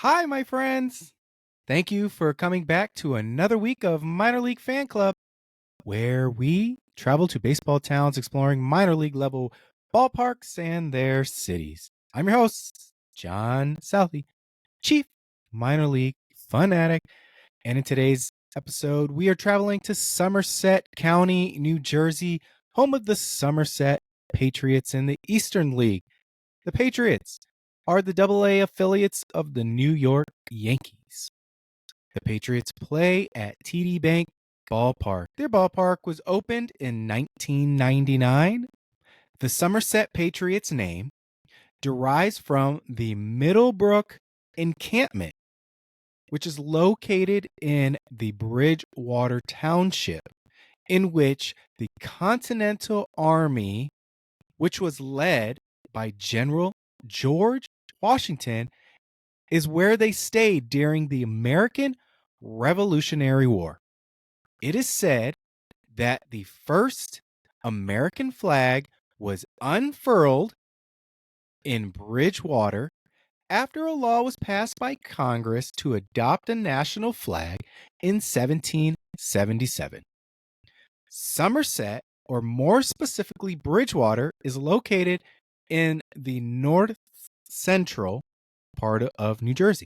Hi, my friends. Thank you for coming back to another week of Minor League Fan Club, where we travel to baseball towns exploring minor league level ballparks and their cities. I'm your host, John Southey, Chief Minor League Fanatic. And in today's episode, we are traveling to Somerset County, New Jersey, home of the Somerset Patriots in the Eastern League. The Patriots are the AA affiliates of the New York Yankees. The Patriots play at TD Bank Ballpark. Their ballpark was opened in 1999. The Somerset Patriots name derives from the Middlebrook encampment, which is located in the Bridgewater Township, in which the Continental Army, which was led by General George Washington, is where they stayed during the American Revolutionary War. It is said that the first American flag was unfurled in Bridgewater after a law was passed by Congress to adopt a national flag in 1777. Somerset, or more specifically Bridgewater, is located in the north central part of New Jersey,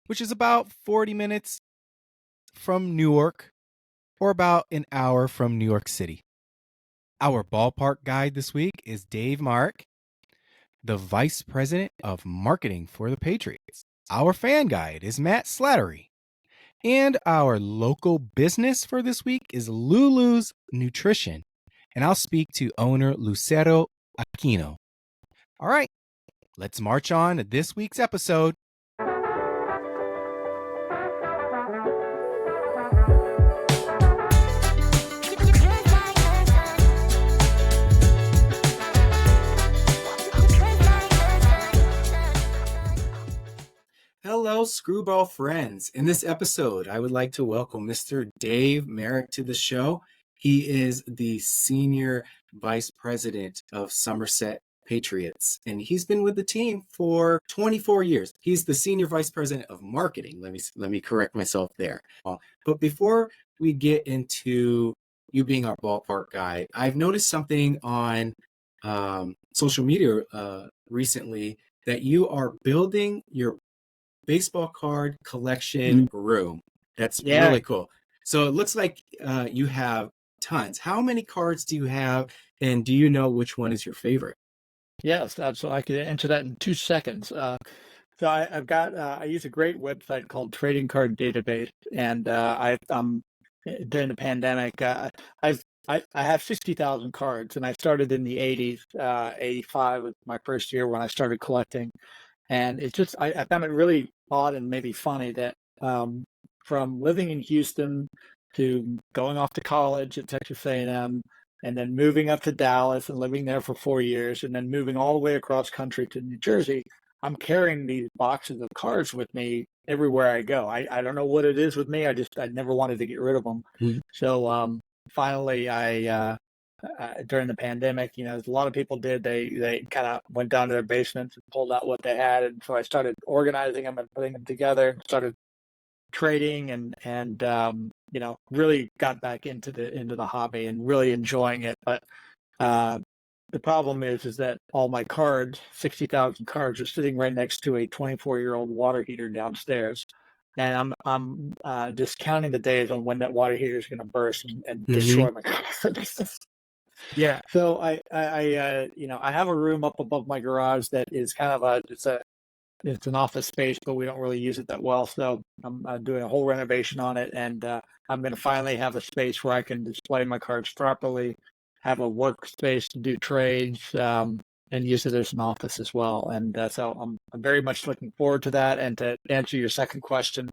which is about 40 minutes from Newark or about an hour from New York City. Our ballpark guide this week is Dave Mark, the Vice President of Marketing for the Patriots. Our fan guide is Matt Slattery. And our local business for this week is Lulu's Nutrition. And I'll speak to owner Lucero Aquino. All right, let's march on to this week's episode. Hello, Screwball friends. In this episode, I would like to welcome Mr. Dave Merrick to the show. He is the Senior Vice President of Somerset Patriots, and he's been with the team for 24 years. He's the Senior Vice President of Marketing. Let me correct myself there. But before we get into you being our ballpark guy, I've noticed something on social media recently that you are building your baseball card collection room. That's really cool. So it looks like you have tons. How many cards do you have, and do you know which one is your favorite? Yes, so I could answer that in 2 seconds. So I've got I use a great website called Trading Card Database, and during the pandemic, I have 60,000 cards, and I started in the 80s. 85 was my first year when I started collecting. And it's just, I found it really odd and maybe funny that from living in Houston to going off to college at Texas A&M, and then moving up to Dallas and living there for 4 years, and then moving all the way across country to New Jersey, I'm carrying these boxes of cards with me everywhere I go. I don't know what it is with me. I never wanted to get rid of them. Mm-hmm. So finally, during the pandemic, as a lot of people did, they kind of went down to their basements and pulled out what they had, and so I started organizing them and putting them together. Started trading and really got back into the hobby and really enjoying it. But the problem is that all my cards, 60,000 cards, are sitting right next to a 24-year-old water heater downstairs. And I'm just counting the days on when that water heater is going to burst and destroy my cards. Yeah. So I have a room up above my garage that is kind of it's an office space, but we don't really use it that well. So I'm doing a whole renovation on it, and I'm going to finally have a space where I can display my cards properly, have a workspace to do trades, and use it as an office as well. And so I'm very much looking forward to that. And to answer your second question,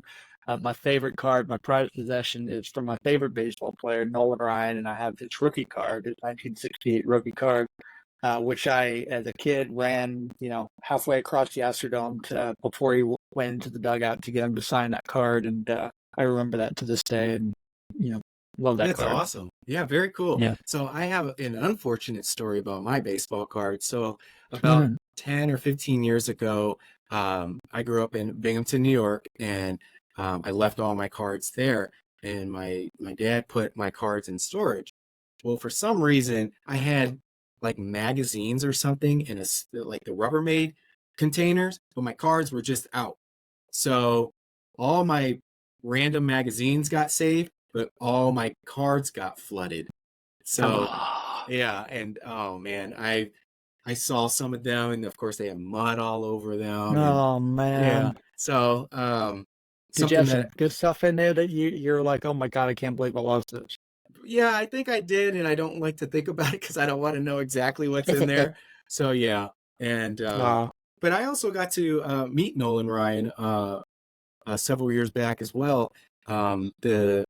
my favorite card, my prized possession, is from my favorite baseball player, Nolan Ryan, and I have his rookie card, his 1968 rookie card, which I, as a kid, ran, halfway across the Astrodome before he went into the dugout to get him to sign that card, and I remember that to this day, and love that That's card. awesome. Yeah, very cool. Yeah. So I have an unfortunate story about my baseball card. So about 10 or 15 years ago, I grew up in Binghamton, New York, and I left all my cards there. And my dad put my cards in storage. Well, for some reason, I had like magazines or something in like the Rubbermaid containers, but my cards were just out. So all my random magazines got saved, but all my cards got flooded. So yeah, and oh man, I saw some of them, and of course they have mud all over them, and Oh yeah. man. So Did you something have some that good stuff in there that you're like, oh my God, I can't believe I lost this? yeah, I think I did, and I don't like to think about it because I don't want to know exactly what's in there. So yeah, and Wow. but I also got to meet Nolan Ryan several years back as well. The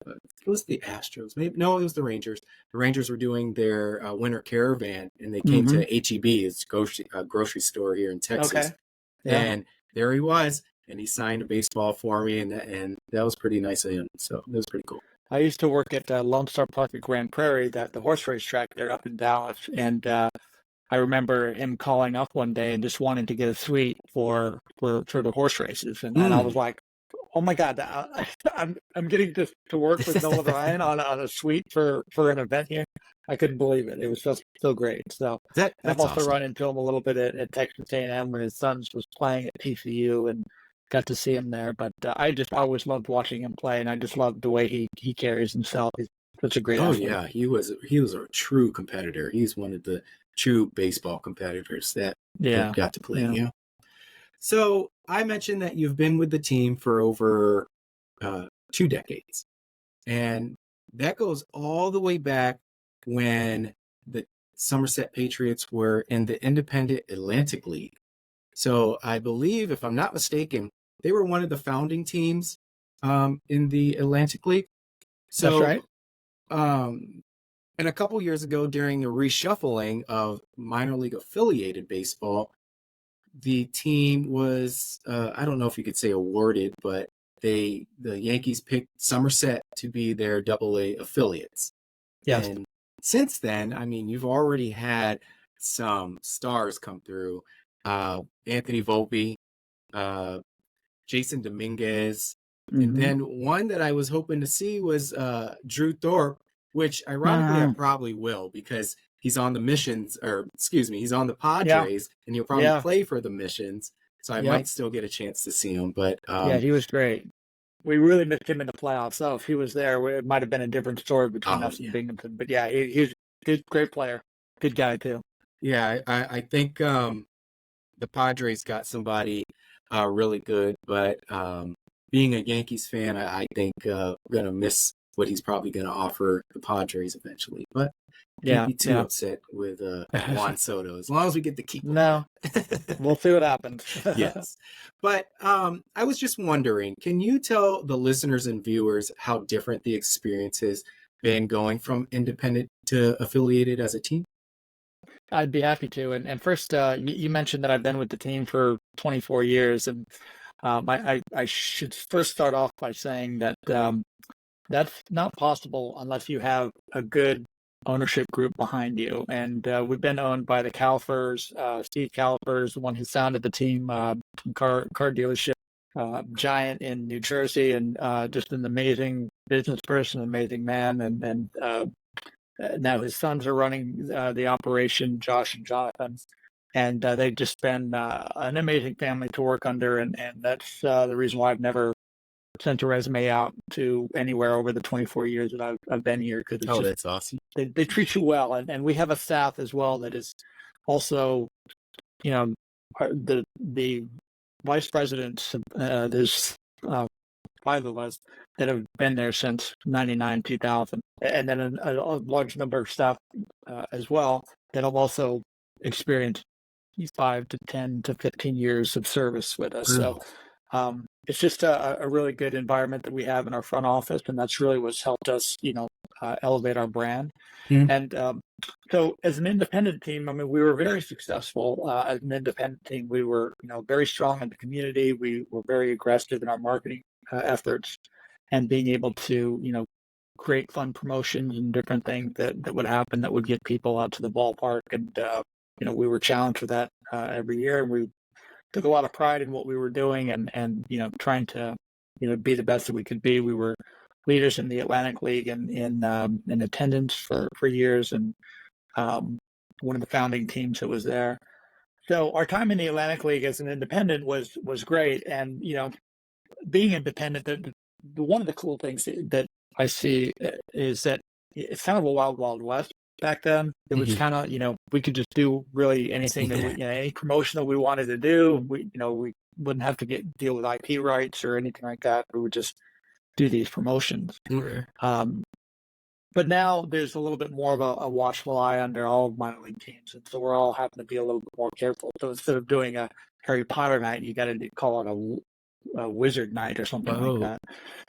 it was the Astros, maybe no, it was the Rangers. The Rangers were doing their winter caravan, and they came to HEB, it's grocery store here in Texas, Okay. Yeah. and there he was, and he signed a baseball for me, and that was pretty nice of him. So it was pretty cool. I used to work at Lone Star Park at Grand Prairie, the horse race track there up in Dallas, and I remember him calling up one day and just wanting to get a suite for the horse races, and I was like, oh my God, I'm getting to work with Nolan Ryan on a suite for an event here. I couldn't believe it. It was so great. So That's I've also awesome. run into him a little bit at Texas A&M when his son was playing at TCU and got to see him there. But I just always loved watching him play, and I just loved the way he carries himself. He's such a great athlete. Yeah, he was a true competitor. He's one of the true baseball competitors that got to play. Yeah. So I mentioned that you've been with the team for over 2 decades, and that goes all the way back when the Somerset Patriots were in the Independent Atlantic League. So I believe, if I'm not mistaken, they were one of the founding teams in the Atlantic League. So, That's right. And a couple years ago, during the reshuffling of minor league affiliated baseball, the team was, I don't know if you could say awarded, but the Yankees picked Somerset to be their AA affiliates. Yes. And since then, I mean, you've already had some stars come through. Anthony Volpe, Jason Dominguez, and then one that I was hoping to see was Drew Thorpe, which ironically I probably will because he's on the Missions, or excuse me, he's on the Padres, and he'll probably play for the Missions. So I might still get a chance to see him. But yeah, he was great. We really missed him in the playoffs. So if he was there, it might have been a different story between us and Binghamton. But yeah, he's a great player, good guy too. Yeah, I think the Padres got somebody really good, but being a Yankees fan, I think we're gonna miss what he's probably gonna offer the Padres eventually. But can't be too upset with Juan Soto as long as we get to keep him. No, we'll see what happens. Yes, but I was just wondering, can you tell the listeners and viewers how different the experience has been going from independent to affiliated as a team? I'd be happy to. And first, you mentioned that I've been with the team for 24 years, and I should first start off by saying that that's not possible unless you have a good ownership group behind you. And we've been owned by the Califers, Steve Califers, the one who founded the team, car dealership giant in New Jersey, and just an amazing business person, amazing man, and now his sons are running the operation, Josh and Jonathan, and they've just been an amazing family to work under, and that's the reason why I've never sent a resume out to anywhere over the 24 years that I've been here. Because that's awesome. They treat you well, and we have a staff as well that is also, you know, the vice presidents. There's 5 of us that have been there since 99, 2000, and then a large number of staff as well that have also experienced 5 to 10 to 15 years of service with us. So it's just a really good environment that we have in our front office, and that's really what's helped us, elevate our brand. And so as an independent team, I mean, we were very successful as an independent team. We were, very strong in the community. We were very aggressive in our marketing efforts, and being able to, create fun promotions and different things that would happen that would get people out to the ballpark. And, we were challenged with that every year. And we took a lot of pride in what we were doing and trying to be the best that we could be. We were leaders in the Atlantic League and in attendance for years, and one of the founding teams that was there. So our time in the Atlantic League as an independent was great, and being independent, one of the cool things that I see is that it's kind of a wild west back then. It was kind of we could just do really anything that we any promotion that we wanted to do. We wouldn't have to deal with IP rights or anything like that. We would just do these promotions. Okay. But now there's a little bit more of a watchful eye under all minor league teams, and so we're all having to be a little bit more careful. So instead of doing a Harry Potter night, you got to call it a wizard night or something like that.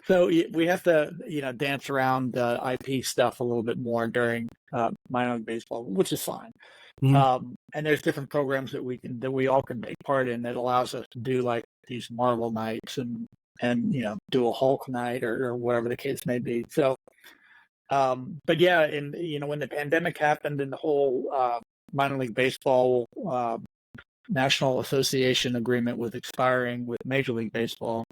So we have to dance around IP stuff a little bit more during minor league baseball, which is fine. And there's different programs that we all can take part in that allows us to do like these Marvel nights and do a Hulk night or whatever the case may be. So. But yeah, when the pandemic happened and the whole minor league baseball National Association agreement was expiring with Major League Baseball,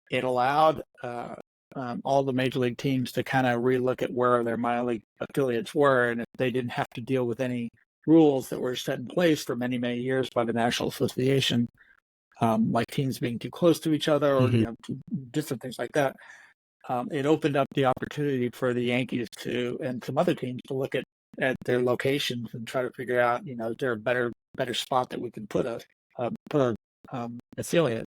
it allowed all the major league teams to kind of relook at where their minor league affiliates were, and if they didn't have to deal with any rules that were set in place for many years by the National Association, like teams being too close to each other or different things like that. It opened up the opportunity for the Yankees and some other teams to look at their locations and try to figure out, is there a better spot that we can put our affiliate.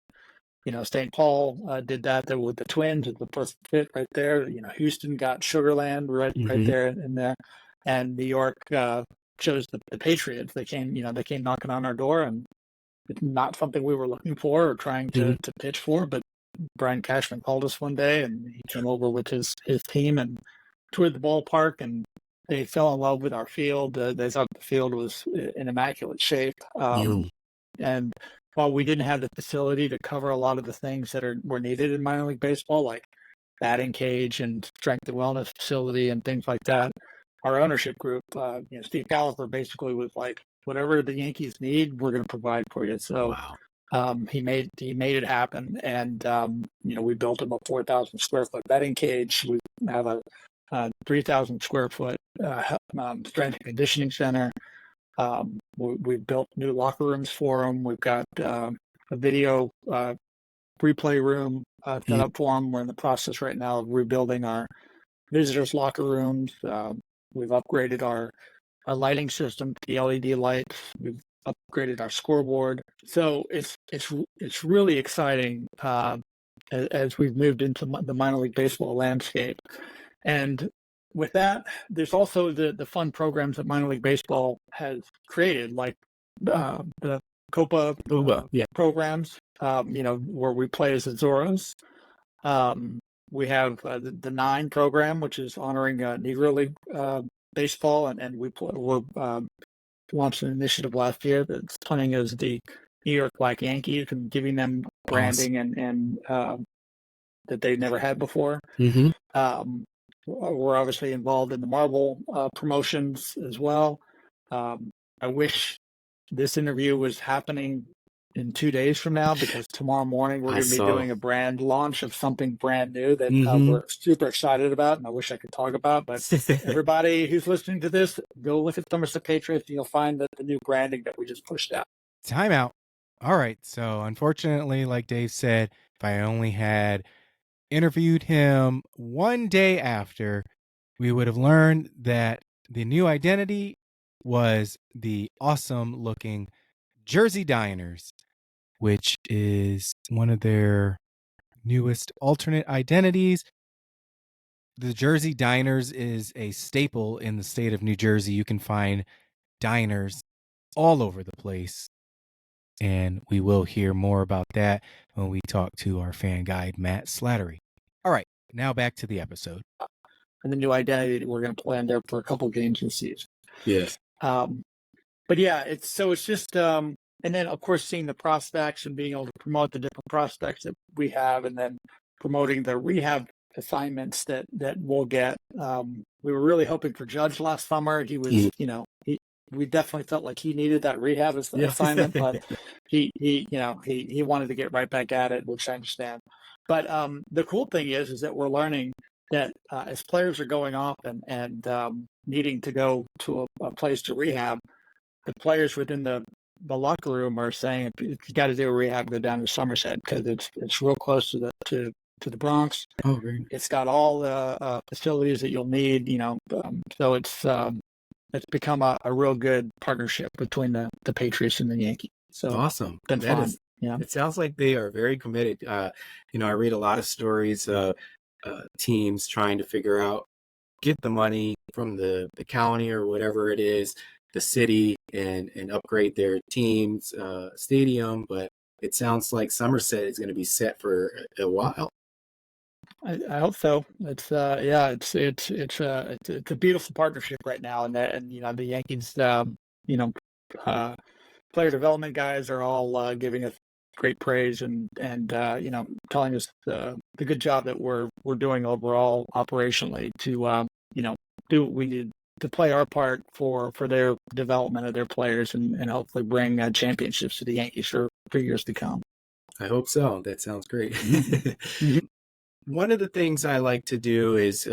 St. Paul did that with the Twins. It's the perfect fit right there. Houston got Sugarland right there in there, and New York chose the Patriots. They came knocking on our door, and it's not something we were looking for or trying to pitch for, but Brian Cashman called us one day, and he came over with his team and toured the ballpark, and they fell in love with our field. They thought the field was in immaculate shape. And while we didn't have the facility to cover a lot of the things that were needed in minor league baseball, like batting cage and strength and wellness facility and things like that, our ownership group, Steve Califer basically was like, whatever the Yankees need, we're going to provide for you. So. Wow. He made it happen, and we built him a 4,000 square foot batting cage. We have a 3,000 square foot strength and conditioning center. We built new locker rooms for him. We've got a video replay room set up for him. We're in the process right now of rebuilding our visitors' locker rooms. We've upgraded our lighting system to the LED lights. We've upgraded our scoreboard. So it's really exciting as we've moved into the minor league baseball landscape. And with that, there's also the fun programs that minor league baseball has created, like the Copa programs, where we play as Azoros. We have the 9 program, which is honoring Negro League baseball, and we're launched an initiative last year that's punting as the New York Black Yankees and giving them branding and that they've never had before. We're obviously involved in the Marvel promotions as well. I wish this interview was happening in 2 days from now, because tomorrow morning we're going to be doing a brand launch of something brand new that we're super excited about, and I wish I could talk about. But everybody who's listening to this, go look at Somerset Patriots, and you'll find that the new branding that we just pushed out. Time out. All right. So unfortunately, like Dave said, if I only had interviewed him one day after, we would have learned that the new identity was the awesome looking Jersey Diners, which is one of their newest alternate identities. The Jersey Diners is a staple in the state of New Jersey. You can find diners all over the place. And we will hear more about that when we talk to our fan guide, Matt Slattery. All right, now back to the episode. And the new identity that we're going to play in there for a couple games this season. Yes. But yeah, it's just, and then of course seeing the prospects and being able to promote the different prospects that we have, and then promoting the rehab assignments that we'll get. We were really hoping for Judge last summer. He was, we definitely felt like he needed that rehab assignment, but he wanted to get right back at it, which I understand. But the cool thing is that we're learning that as players are going off and needing to go to a place to rehab, the players within the locker room are saying, if you got to do a rehab, go down to Somerset because it's real close to the Bronx. Oh, very nice. It's got all the facilities that you'll need, so it's become a real good partnership between the Patriots and the Yankees. So Awesome. been That fun. is, Yeah. it sounds like they are very committed. I read a lot of stories of teams trying to figure out, get the money from the county or whatever it is, the city, and upgrade their team's stadium. But it sounds like Somerset is going to be set for a while. I hope so. It's it's a beautiful partnership right now, and the Yankees player development guys are all giving us great praise and telling us the good job that we're doing overall operationally to do what we need to play our part for their development of their players and hopefully bring championships to the Yankees for years to come. I hope so. That sounds great. Mhm. One of the things I like to do is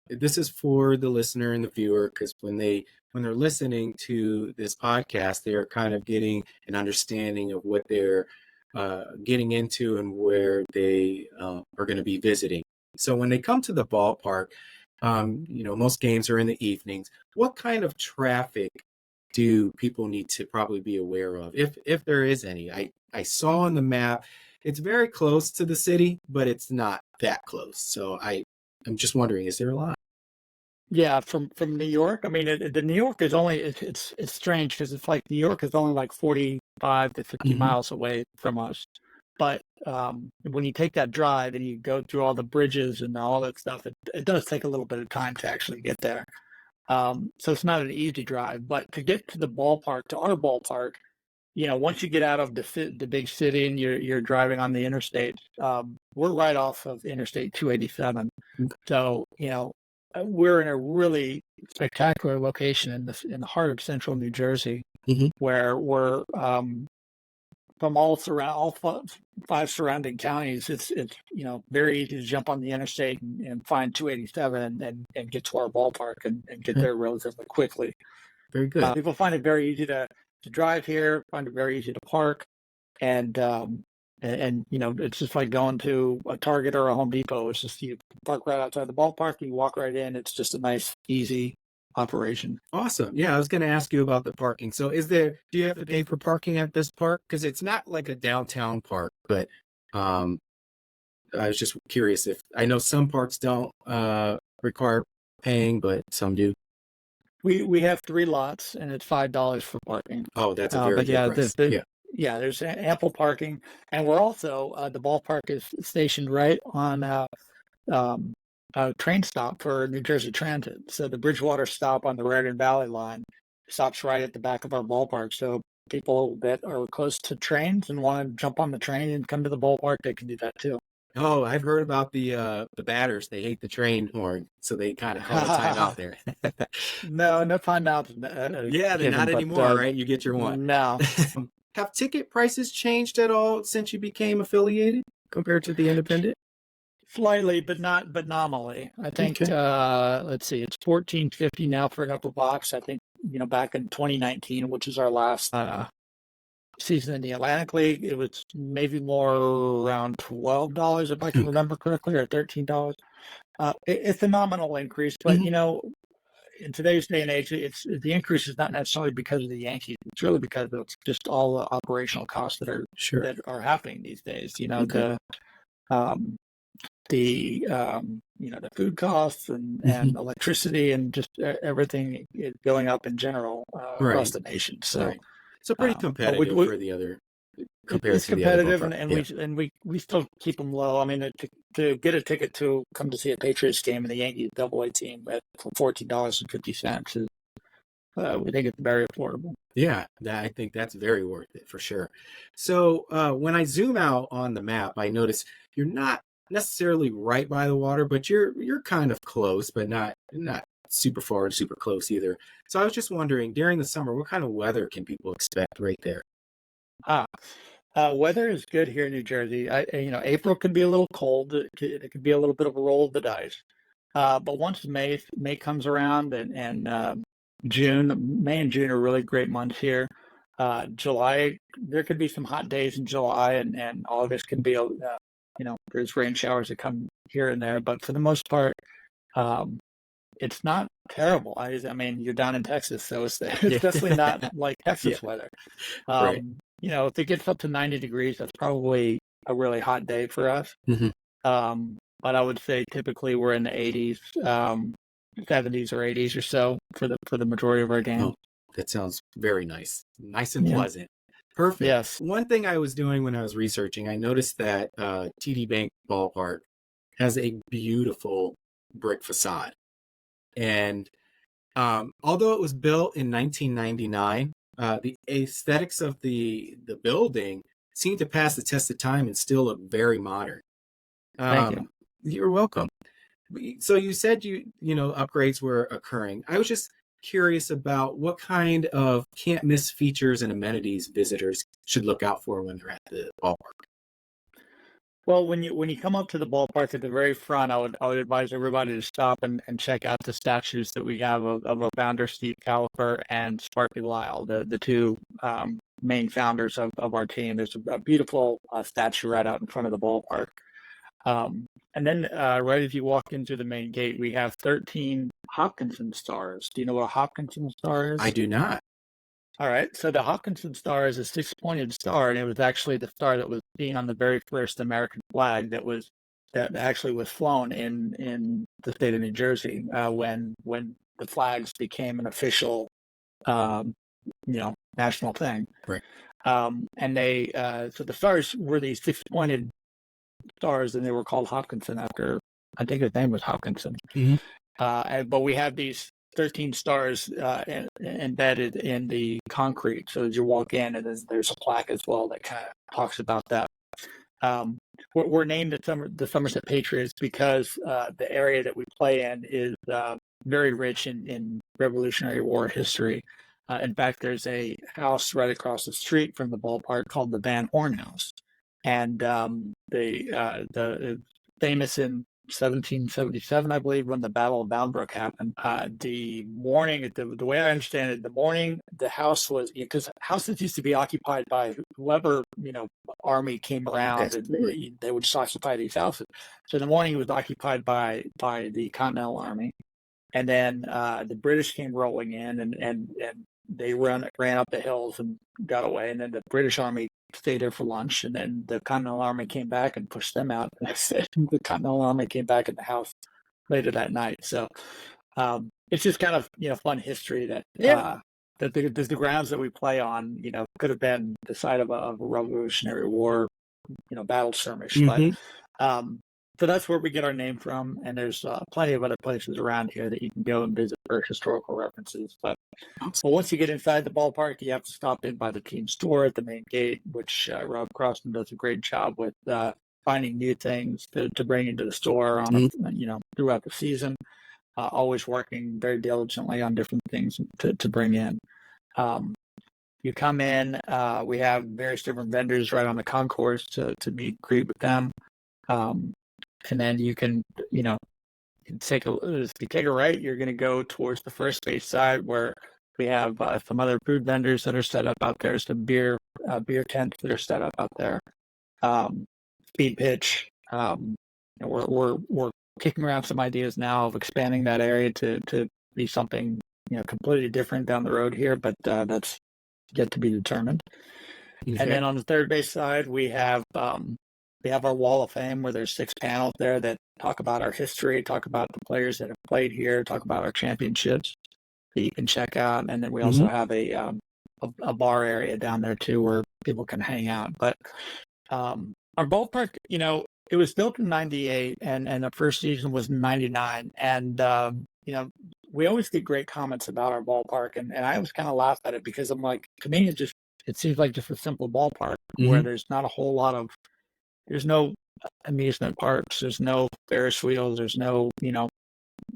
this is for the listener and the viewer, because when they're listening to this podcast, they're kind of getting an understanding of what they're getting into and where they are going to be visiting. So when they come to the ballpark, most games are in the evenings. What kind of traffic do people need to probably be aware of, if there is any? I saw on the map, it's very close to the city, but it's not that close. So I'm just wondering, is there a lot? Yeah, from New York. I mean, the New York is only it's strange because it's like New York is only like 45 to 50 Mhm. miles away from us. But when you take that drive and you go through all the bridges and all that stuff, it does take a little bit of time to actually get there. So it's not an easy drive. But to get to the ballpark, to our ballpark, once you get out of the big city and you're driving on the interstate, we're right off of Interstate 287. So, we're in a really spectacular location in the heart of central New Jersey, Mhm. where we're from all five surrounding counties. It's very easy to jump on the interstate and find 287 and get to our ballpark and get there relatively quickly. Very good. People find it very easy to drive here, find it very easy to park, and it's just like going to a Target or a Home Depot. It's just you park right outside the ballpark, you walk right in. It's just a nice, easy operation. Awesome. Yeah, I was going to ask you about the parking. So do you have to pay for parking at this park? Because it's not like a downtown park, but I was just curious if, I know some parks don't require paying, but some do. We have 3 lots, and it's $5 for parking. Oh, that's a very But good price. yeah, there's ample parking, and we're also the ballpark is stationed right on a train stop for New Jersey Transit. So the Bridgewater stop on the Raritan Valley line stops right at the back of our ballpark. So people that are close to trains and want to jump on the train and come to the ballpark, they can do that too. Oh, I've heard about the batters. They hate the train horn, so they kind of call a timeout there. No timeouts. Yeah, they're not anymore, right? You get your one. No. Have ticket prices changed at all since you became affiliated compared to the independent? Slightly, but nominally. I think. Okay. Let's see, it's $14.50 now for an upper box. I think back in 2019, which is our last season in the Atlantic League, it was maybe more around $12 if I can remember correctly, or $13. It's a nominal increase, but in today's day and age, the increase is not necessarily because of the Yankees. It's really because of just all the operational costs that are happening these days. The food costs and electricity and just everything is going up in general across the nation. So, so pretty competitive for the other. It's competitive, and we still keep them low. I mean, to get a ticket to come to see a Patriots game in the Yankees AA team for $14.50 is we think it's very affordable. Yeah, I think that's very worth it for sure. So when I zoom out on the map, I notice you're not necessarily right by the water, but you're kind of close, but not super far and super close either. So I was just wondering, during the summer, what kind of weather can people expect right there? Weather is good here in New Jersey. April can be a little cold. It could be a little bit of a roll of the dice. But once May comes around and May and June are really great months here. July, there could be some hot days in July, and August can be, there's rain showers that come here and there. But for the most part, it's not terrible. I mean, you're down in Texas, so it's definitely not like Texas weather. Right. If it gets up to 90 degrees, that's probably a really hot day for us. But I would say typically we're in the 80s, 70s or 80s or so for the majority of our games. Oh, that sounds very nice. Nice and pleasant. Perfect. Yes. One thing I was doing when I was researching, I noticed that TD Bank Ballpark has a beautiful brick facade. And although it was built in 1999, the aesthetics of the building seem to pass the test of time and still look very modern. Thank you. You're welcome. So you said upgrades were occurring. I was just curious about what kind of can't miss features and amenities visitors should look out for when they're at the ballpark. Well, when you come up to the ballpark at the very front, I would advise everybody to stop and check out the statues that we have of our founder, Steve Califer, and Sparky Lyle, the two main founders of our team. There's a beautiful statue right out in front of the ballpark. And then right as you walk into the main gate, we have 13 Hopkinson stars. Do you know what a Hopkinson star is? I do not. All right. So the Hopkinson star is a six-pointed star, and it was actually the star that was seen on the very first American flag that actually was flown in the state of New Jersey when the flags became an official national thing. Right. And they so the stars were these six-pointed stars, and they were called Hopkinson after, I think his name was Hopkinson. But we have these 13 stars embedded in the concrete. So as you walk in, and there's a plaque as well that kind of talks about that. We're named the Somerset Patriots because the area that we play in is very rich in Revolutionary War history. In fact, there's a house right across the street from the ballpark called the Van Horn House. And the famous in 1777, I believe, when the Battle of Boundbrook happened. The morning, the way I understand it, the house was, because houses used to be occupied by whoever army came around, and they would just occupy these houses. So in the morning, it was occupied by the Continental Army, and then the British came rolling in, and they ran up the hills and got away, and then the British Army stayed there for lunch, and then the Continental Army came back and pushed them out. The Continental Army came back in the house later that night. So it's just kind of fun history that the grounds that we play on could have been the site of a Revolutionary War battle skirmish. But so that's where we get our name from, and there's plenty of other places around here that you can go and visit for historical references. But once you get inside the ballpark, you have to stop in by the team store at the main gate, which Rob Croston does a great job with finding new things to bring into the store on throughout the season. Always working very diligently on different things to bring in. You come in, we have various different vendors right on the concourse to meet and greet with them. And then you can, take if you take a right, you're going to go towards the first base side where we have some other food vendors that are set up out there, some beer tents that are set up out there. Speed pitch. We're kicking around some ideas now of expanding that area to be something completely different down the road here, but that's yet to be determined. Okay. And then on the third base side, we have our Wall of Fame where there's 6 panels there that talk about our history, talk about the players that have played here, talk about our championships that you can check out. And then we also have a bar area down there too where people can hang out. But our ballpark, it was built in 98 and the first season was in 99. And, we always get great comments about our ballpark. And I always kind of laugh at it because I'm like, to me, it seems like just a simple ballpark where there's not a whole lot of, there's no amusement parks, there's no Ferris wheels, there's no,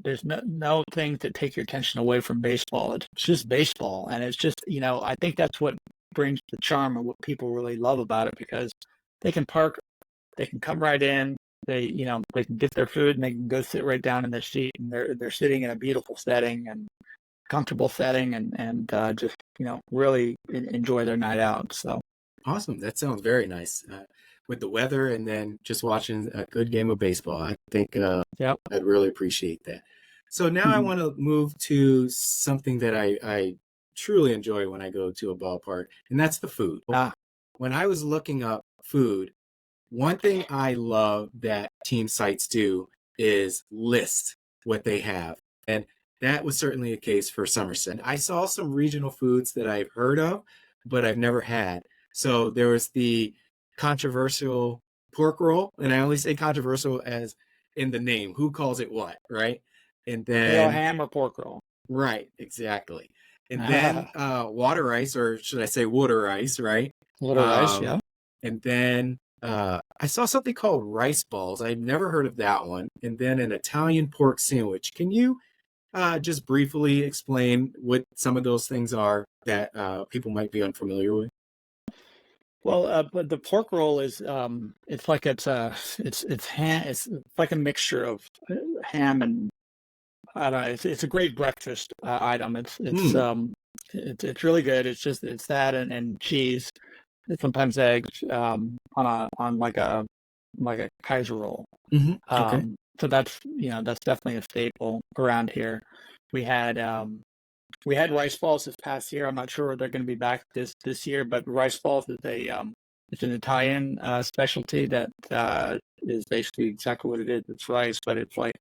there's no things that take your attention away from baseball. It's just baseball, and it's just I think that's what brings the charm and what people really love about it, because they can park, they can come right in, they they can get their food and they can go sit right down in their seat, and they're sitting in a beautiful setting and comfortable setting, and just really enjoy their night out. So Awesome. That sounds very nice. With the weather and then just watching a good game of baseball. I think yep. I'd really appreciate that. So now I want to move to something that I truly enjoy when I go to a ballpark, and that's the food. When I was looking up food, one thing I love that team sites do is list what they have. And that was certainly a case for Somerset. I saw some regional foods that I've heard of, but I've never had. So there was the controversial pork roll, and I only say controversial as in the name. Who calls it what, right? And then ham or pork roll. Right, exactly. And then water ice, or should I say water ice, right? Water ice, yeah. And then I saw something called rice balls. I've never heard of that one. And then an Italian pork sandwich. Can you just briefly explain what some of those things are that people might be unfamiliar with? Well, but the pork roll is it's like it's ham. It's like a mixture of ham and I don't know. It's a great breakfast item. It's really good. It's that and cheese, sometimes eggs on like a Kaiser roll. Okay. So that's definitely a staple around here. We had rice balls this past year. I'm not sure if they're going to be back this year, but rice balls is it's an Italian specialty that is basically exactly what it is. It's rice, but it's like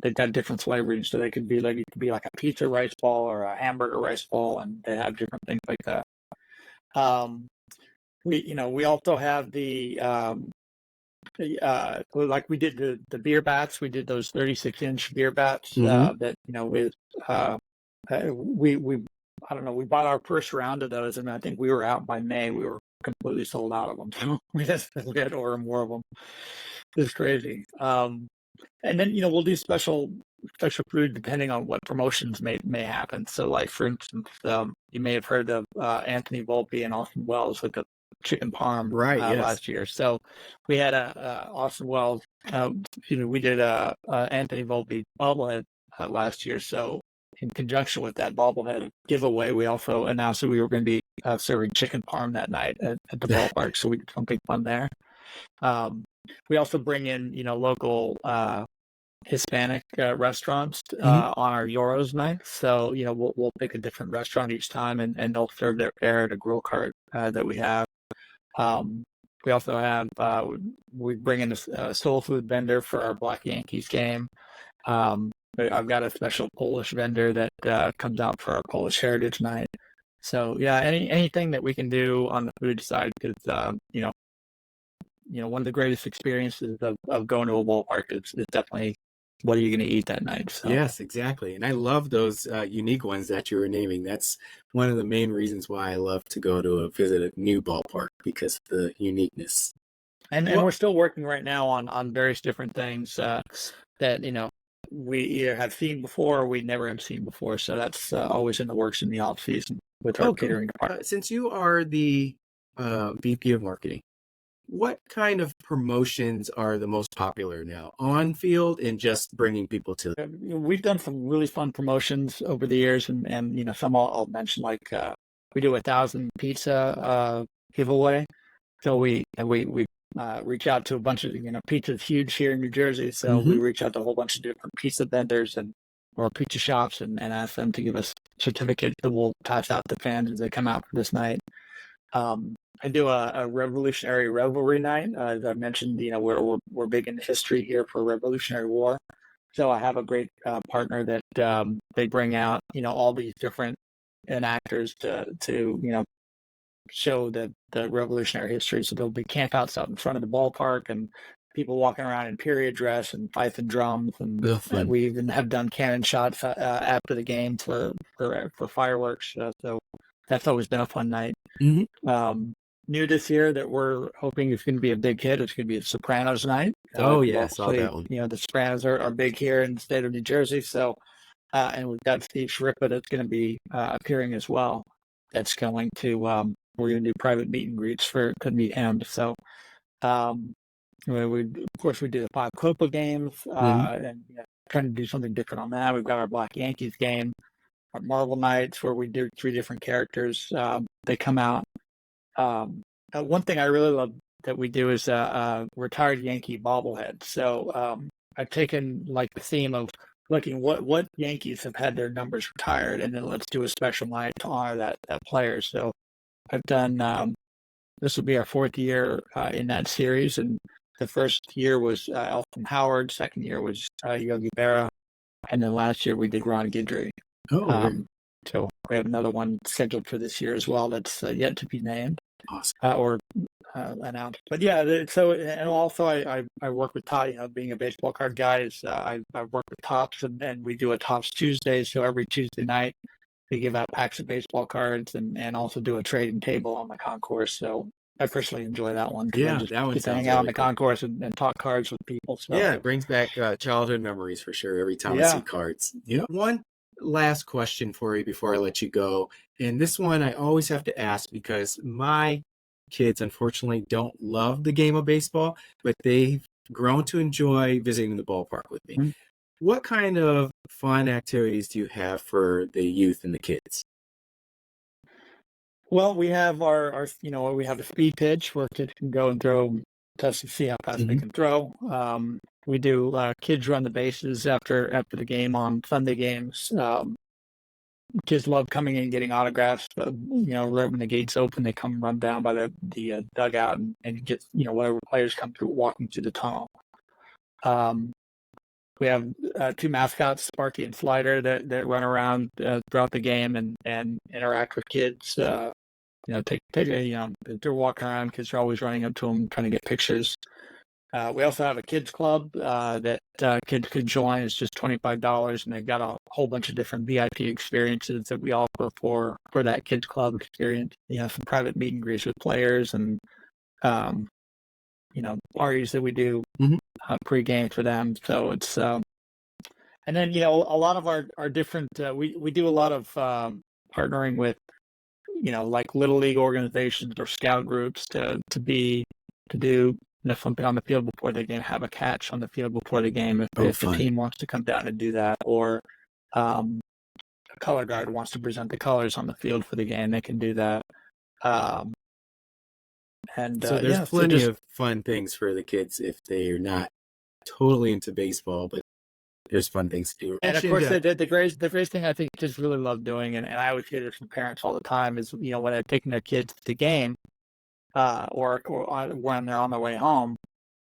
they've got different flavorings, so it could be like a pizza rice ball or a hamburger rice ball, and they have different things like that. We also have the like we did the beer bats. We did those 36-inch beer bats that with we I don't know, we bought our first round of those, and I think we were out by May. We were completely sold out of them. So we had to order more of them. It's crazy. And then we'll do special food depending on what promotions may happen. So like for instance, you may have heard of Anthony Volpe and Austin Wells with the chicken parm Yes. last year. So we had Austin Wells. We did Anthony Volpe bobblehead last year. So in conjunction with that bobblehead giveaway, we also announced that we were going to be serving chicken parm that night at the ballpark. So we did something fun there. We also bring in local Hispanic restaurants on our Euros night. So we'll pick a different restaurant each time, and they'll serve their fare at a grill cart that we have. We also have we bring in a soul food vendor for our Black Yankees game. I've got a special Polish vendor that comes out for our Polish Heritage Night. So yeah, anything that we can do on the food side, because one of the greatest experiences of going to a ballpark is definitely what are you going to eat that night. So. Yes, exactly. And I love those unique ones that you were naming. That's one of the main reasons why I love to go to visit a new ballpark, because of the uniqueness. And we're still working right now on various different things that we either have seen before or we never have seen before. So that's always in the works in the off season with our catering department. Since you are the VP of marketing, what kind of promotions are the most popular now on field and just bringing people to? We've done some really fun promotions over the years, and some I'll mention, like we do 1,000 pizza giveaway. So we reach out to a bunch of pizza's huge here in New Jersey, so we reach out to a whole bunch of different pizza vendors or pizza shops and ask them to give us certificates that we'll pass out to fans as they come out for this night. I do a Revolutionary Revelry night. As I mentioned, we're big into history here for Revolutionary War. So I have a great partner that they bring out, all these different enactors to show the Revolutionary history. So there'll be campouts out in front of the ballpark and people walking around in period dress and fife and drums. And we even have done cannon shots after the game for fireworks. So that's always been a fun night. new this year that we're hoping is going to be a big hit. It's going to be a Sopranos night. Oh, yeah, I saw that one. The Sopranos are big here in the state of New Jersey. So, and we've got Steve Shrippa that's going to be appearing as well. That's going to, we're going to do private meet and greets to meet him. So, of course, we do the 5 Copa games and trying to do something different on that. We've got our Black Yankees game, our Marvel Nights, where we do 3 different characters. They come out. One thing I really love that we do is retired Yankee bobblehead. So I've taken like the theme of looking what Yankees have had their numbers retired, and then let's do a special night to honor that player. So I've done this will be our 4th year in that series, and the first year was Elton Howard, second year was Yogi Berra, and then last year we did Ron Guidry. So we have another one scheduled for this year as well that's yet to be named. Awesome. Or announced. But yeah, so, and also I work with Todd, being a baseball card guy, I work with Topps, and we do a Topps Tuesday. So every Tuesday night we give out packs of baseball cards and also do a trading table on the concourse. So I personally enjoy that one. Yeah, I just that one get to hang sounds out on really the cool. concourse and talk cards with people. So. Yeah, it brings back childhood memories for sure every time I see cards. One last question for you before I let you go. And this one I always have to ask because my kids unfortunately don't love the game of baseball, but they've grown to enjoy visiting the ballpark with me. Mm-hmm. What kind of fun activities do you have for the youth and the kids? Well, we have our we have the speed pitch where kids can go and throw, test to see how fast they can throw. We do kids run the bases after the game on Sunday games. Kids love coming in and getting autographs. Right when the gates open, they come run down by the dugout and get whatever players come through walking through the tunnel. We have 2 mascots, Sparky and Slider, that run around throughout the game and interact with kids. They're walking around. Kids are always running up to them, trying to get pictures. We also have a kids club that kids could join. It's just $25, and they've got a whole bunch of different VIP experiences that we offer for that kids club experience. Some private meet and greets with players, and parties that we do pre-game for them. So it's and then a lot of our different we do a lot of partnering with like little league organizations or scout groups to do something on the field before the game, have a catch on the field before the game if the team wants to come down and do that, or a color guard wants to present the colors on the field for the game, they can do that. So there's plenty of fun things for the kids if they are not totally into baseball, but there's fun things to do. And of course, the greatest thing I think kids really love doing, and I always hear this from parents all the time, is when they're taking their kids to the game, or when they're on their way home.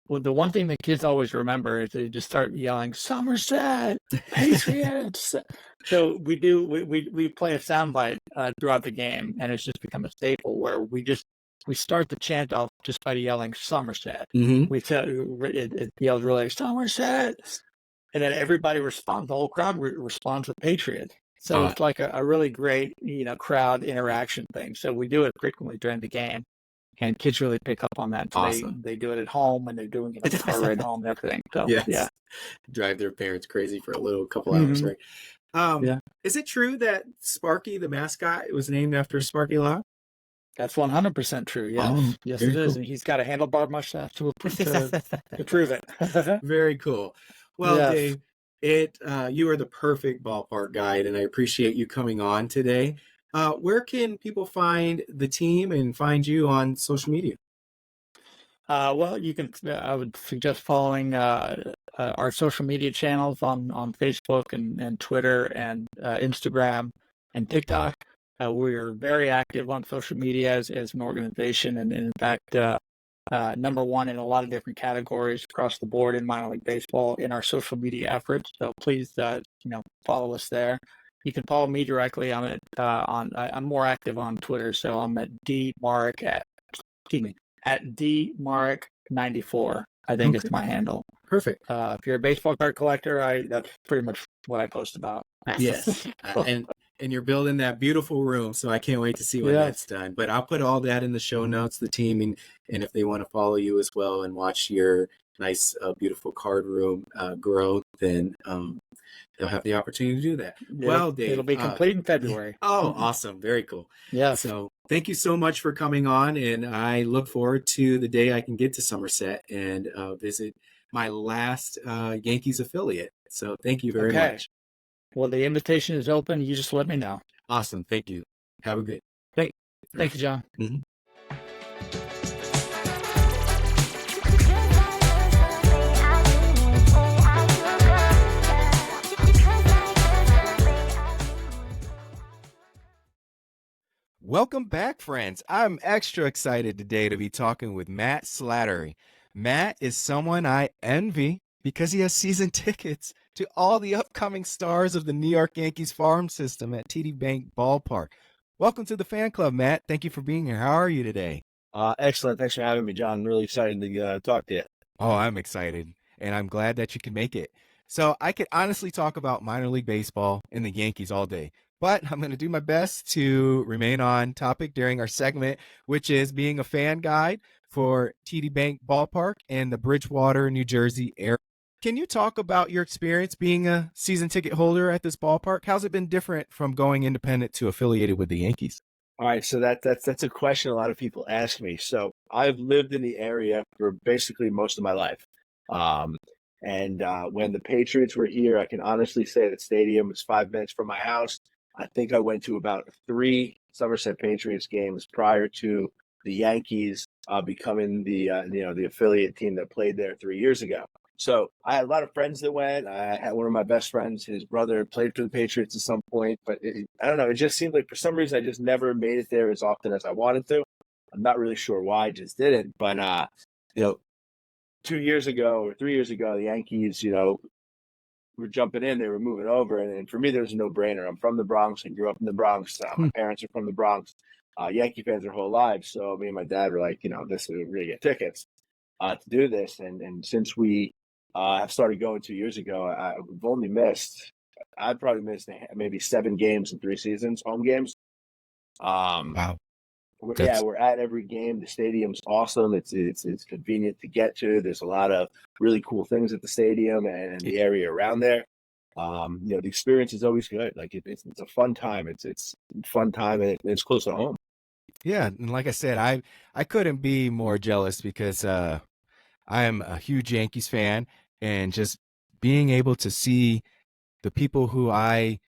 Well, the one thing that kids always remember is they just start yelling, "Somerset Patriots!" So we play a soundbite throughout the game, and it's just become a staple where we start the chant off just by yelling Somerset. We tell it yells really Somerset, and then everybody responds. The whole crowd responds with Patriots. So it's like a really great crowd interaction thing. So we do it frequently during the game. And kids really pick up on that. So awesome. They do it at home, and they're doing it on the car ride home and everything. So yeah, drive their parents crazy for a couple hours, right? Is it true that Sparky, the mascot, was named after Sparky Locke? That's 100% true. Yes, yes, it is. Cool. And he's got a handlebar mustache to prove it. Very cool. Well, yes. Dave, you are the perfect ballpark guide, and I appreciate you coming on today. Where can people find the team and find you on social media? Well, you can. I would suggest following our social media channels on Facebook and Twitter and Instagram and TikTok. We are very active on social media as an organization, and in fact, number one in a lot of different categories across the board in minor league baseball in our social media efforts. So please, follow us there. You can follow me directly. I'm more active on Twitter, so I'm at dmark94. I think it's my handle. Perfect. If you're a baseball card collector, that's pretty much what I post about. Yes. And And you're building that beautiful room, so I can't wait to see when that's done. But I'll put all that in the show notes, the team, and if they want to follow you as well and watch your nice, beautiful card room grow, then they'll have the opportunity to do that. Well, Dave, it'll be complete in February. Oh, awesome. Very cool. Yeah. So thank you so much for coming on. And I look forward to the day I can get to Somerset and visit my last Yankees affiliate. So thank you very much. Well, the invitation is open. You just let me know. Awesome. Thank you. Have a good day. Thank you, John. Mm-hmm. Welcome back, friends. I'm extra excited today to be talking with Matt Slattery. Matt is someone I envy because he has season tickets to all the upcoming stars of the New York Yankees farm system at TD Bank Ballpark. Welcome to the fan club, Matt. Thank you for being here. How are you today? Excellent. Thanks for having me, John. I'm really excited to talk to you. Oh, I'm excited, and I'm glad that you can make it. So I could honestly talk about minor league baseball and the Yankees all day, but I'm going to do my best to remain on topic during our segment, which is being a fan guide for TD Bank Ballpark and the Bridgewater, New Jersey area. Can you talk about your experience being a season ticket holder at this ballpark? How's it been different from going independent to affiliated with the Yankees? All right, so that's a question a lot of people ask me. So I've lived in the area for basically most of my life. And when the Patriots were here, I can honestly say that stadium was 5 minutes from my house. I think I went to about 3 Somerset Patriots games prior to the Yankees becoming the affiliate team that played there 3 years ago. So I had a lot of friends that went. I had one of my best friends, his brother played for the Patriots at some point, but I don't know. It just seemed like for some reason I just never made it there as often as I wanted to. I'm not really sure why I just didn't, but 2 years ago or 3 years ago, the Yankees, were jumping in, they were moving over. And for me, there was a no-brainer. I'm from the Bronx. I grew up in the Bronx. My parents are from the Bronx. Yankee fans their whole lives. So me and my dad were like, we're going to get tickets to do this. And since we have started going 2 years ago, I've probably missed maybe 7 games in 3 seasons, home games. Wow. We're at every game. The stadium's awesome. It's convenient to get to. There's a lot of really cool things at the stadium and the area around there. The experience is always good. Like it's a fun time. It's a fun time and it's close to home. Yeah, and like I said, I couldn't be more jealous because I am a huge Yankees fan, and just being able to see the people who I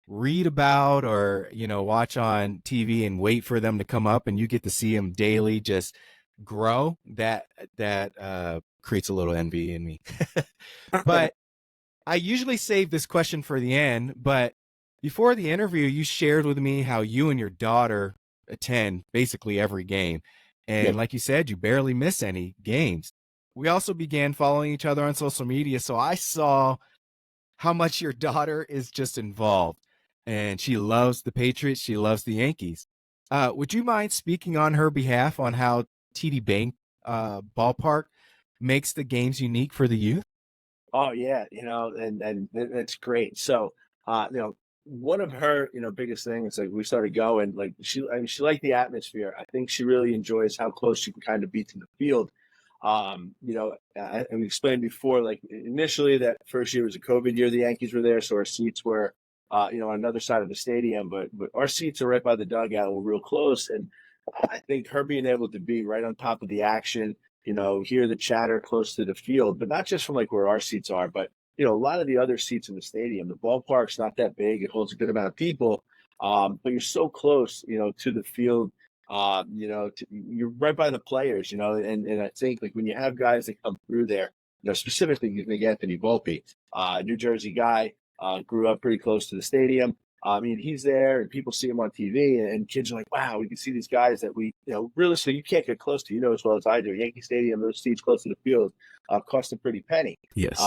read about or watch on TV and wait for them to come up, and you get to see them daily just grow, that creates a little envy in me. But I usually save this question for the end, but before the interview you shared with me how you and your daughter attend basically every game, and like you said, you barely miss any games. We also began following each other on social media, so I saw how much your daughter is just involved. And she loves the Patriots. She loves the Yankees. Would you mind speaking on her behalf on how TD Bank Ballpark makes the games unique for the youth? Oh yeah, and that's great. So, one of her, biggest things, like we started going, like she liked the atmosphere. I think she really enjoys how close she can kind of be to the field. I explained before, like initially that first year was a COVID year. The Yankees were there, so our seats were on another side of the stadium, but our seats are right by the dugout. We're real close. And I think her being able to be right on top of the action, hear the chatter close to the field, but not just from like where our seats are, but, a lot of the other seats in the stadium. The ballpark's not that big. It holds a good amount of people, but you're so close, to the field, you're right by the players, and I think like when you have guys that come through there, specifically like Anthony Volpe, New Jersey guy, grew up pretty close to the stadium. I mean, he's there and people see him on TV and kids are like, wow, we can see these guys that we, realistically, you can't get close to, as well as I do. Yankee Stadium, those seats close to the field cost a pretty penny. Yes.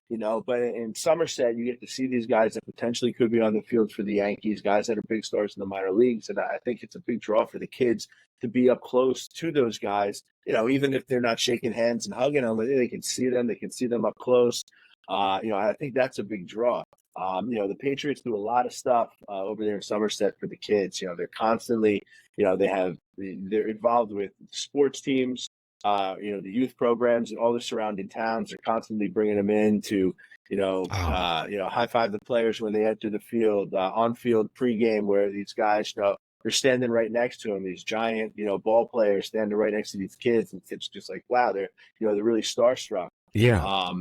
But in Somerset, you get to see these guys that potentially could be on the field for the Yankees, guys that are big stars in the minor leagues. And I think it's a big draw for the kids to be up close to those guys, even if they're not shaking hands and hugging them, they can see them. They can see them up close. I think that's a big draw. The Patriots do a lot of stuff over there in Somerset for the kids. They're constantly, they're involved with sports teams, the youth programs and all the surrounding towns. They're constantly bringing them in to, high five the players when they enter the field, on field pregame where these guys, they're standing right next to them. These giant, ball players standing right next to these kids, and it's just like, wow, they're really starstruck. Yeah.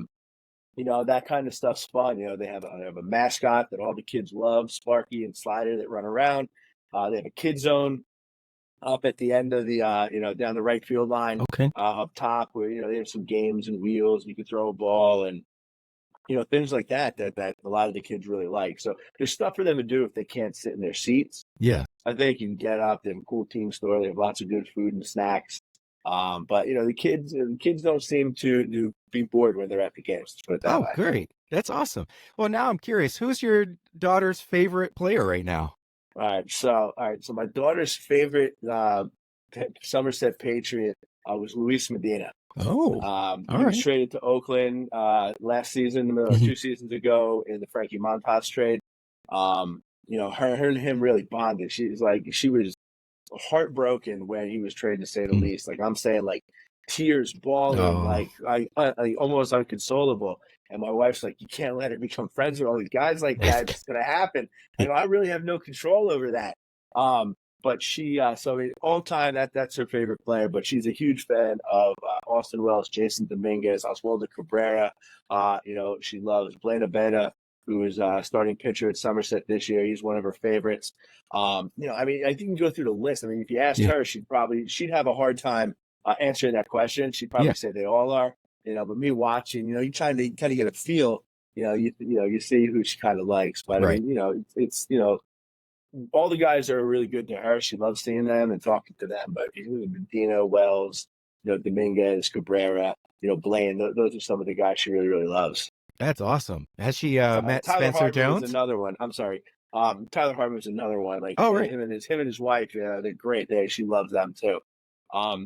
That kind of stuff's fun. They have a mascot that all the kids love, Sparky and Slider, that run around. They have a kid zone up at the end of the, down the right field line, Okay. up top where, they have some games and wheels. You can throw a ball and, things like that a lot of the kids really like. So there's stuff for them to do if they can't sit in their seats. Yeah. I think you can get up. They have a cool team store. They have lots of good food and snacks. But the kids don't seem to be bored when they're at the games. Let's put it that way. Oh, great. That's awesome. Well, now I'm curious, who's your daughter's favorite player right now? All right. So my daughter's favorite Somerset Patriot was Luis Medina. Oh, he was traded to Oakland last season, 2 seasons ago in the Frankie Montas trade. Her and him really bonded. She was heartbroken when he was traded, to say the least. Like, I'm saying, like, tears, bawling, like I almost inconsolable. And my wife's like, you can't let her become friends with all these guys like that. It's gonna happen. I really have no control over that. But she, all time, that's her favorite player. But she's a huge fan of Austin Wells, Jason Dominguez, Oswaldo Cabrera. She loves Blaine Abena, who is starting pitcher at Somerset this year. He's one of her favorites. I think you can go through the list. I mean, if you asked her, she'd have a hard time answering that question. She'd probably say they all are. But me watching, you trying to kind of get a feel. You see who she kind of likes. But right. I mean, it's all the guys are really good to her. She loves seeing them and talking to them. But Medina, Wells, Dominguez, Cabrera, Blaine, those are some of the guys she really, really loves. That's awesome. Has she met Tyler Spencer Hartman Jones? Was another one. I'm sorry. Tyler Hartman was another one. Like, right. him and his wife, they're great. She loves them too.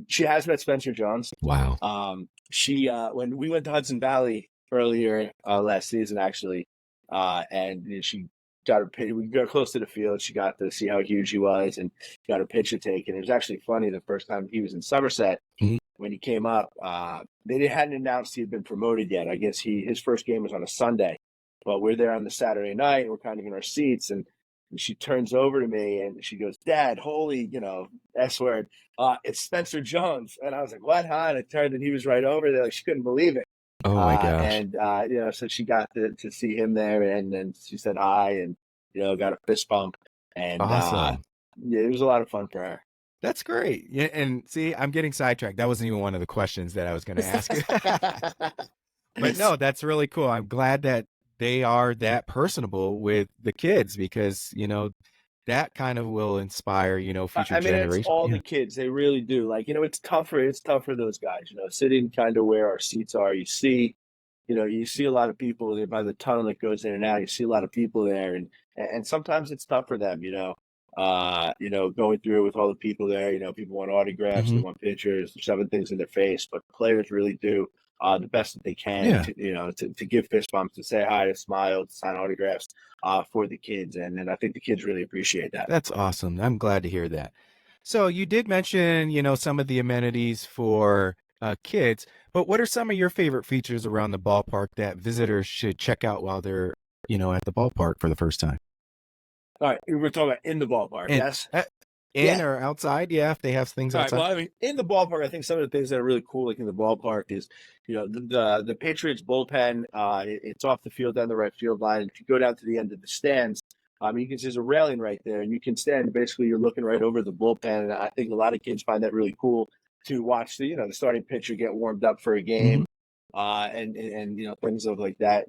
She has met Spencer Jones. Wow. She when we went to Hudson Valley earlier last season, actually, and she got we got close to the field. She got to see how huge he was and got her picture taken. It was actually funny the first time he was in Somerset. When he came up, they hadn't announced he had been promoted yet. I guess his first game was on a Sunday, but we're there on the Saturday night. And we're kind of in our seats, and she turns over to me and she goes, "Dad, holy, S word, it's Spencer Jones." And I was like, "What, huh?" And it turned and he was right over there. Like, she couldn't believe it. Oh my gosh. And so she got to see him there, and then she said hi, and got a fist bump, and awesome. It was a lot of fun for her. That's great. Yeah, and see, I'm getting sidetracked. That wasn't even one of the questions that I was going to ask. But no, that's really cool. I'm glad that they are that personable with the kids, because that kind of will inspire future generations. It's all the kids. They really do. Like, it's tough for those guys. Sitting kind of where our seats are. You see a lot of people there by the tunnel that goes in and out. You see a lot of people there, and sometimes it's tough for them. Going through it with all the people there. People want autographs, they want pictures, shoving things in their face. But players really do the best that they can to give fist bumps, to say hi, to smile, to sign autographs for the kids, and I think the kids really appreciate that. That's awesome. I'm glad to hear that. So you did mention some of the amenities for kids, but what are some of your favorite features around the ballpark that visitors should check out while they're at the ballpark for the first time? All right, we're talking about in the ballpark, yes? Or outside, if they have things outside. Well, I mean, in the ballpark, I think some of the things that are really cool, like in the ballpark, is the Patriots bullpen. It's off the field down the right field line. If you go down to the end of the stands, you can see there's a railing right there, and you can stand. Basically, you're looking right over the bullpen, and I think a lot of kids find that really cool to watch the starting pitcher get warmed up for a game, and things like that.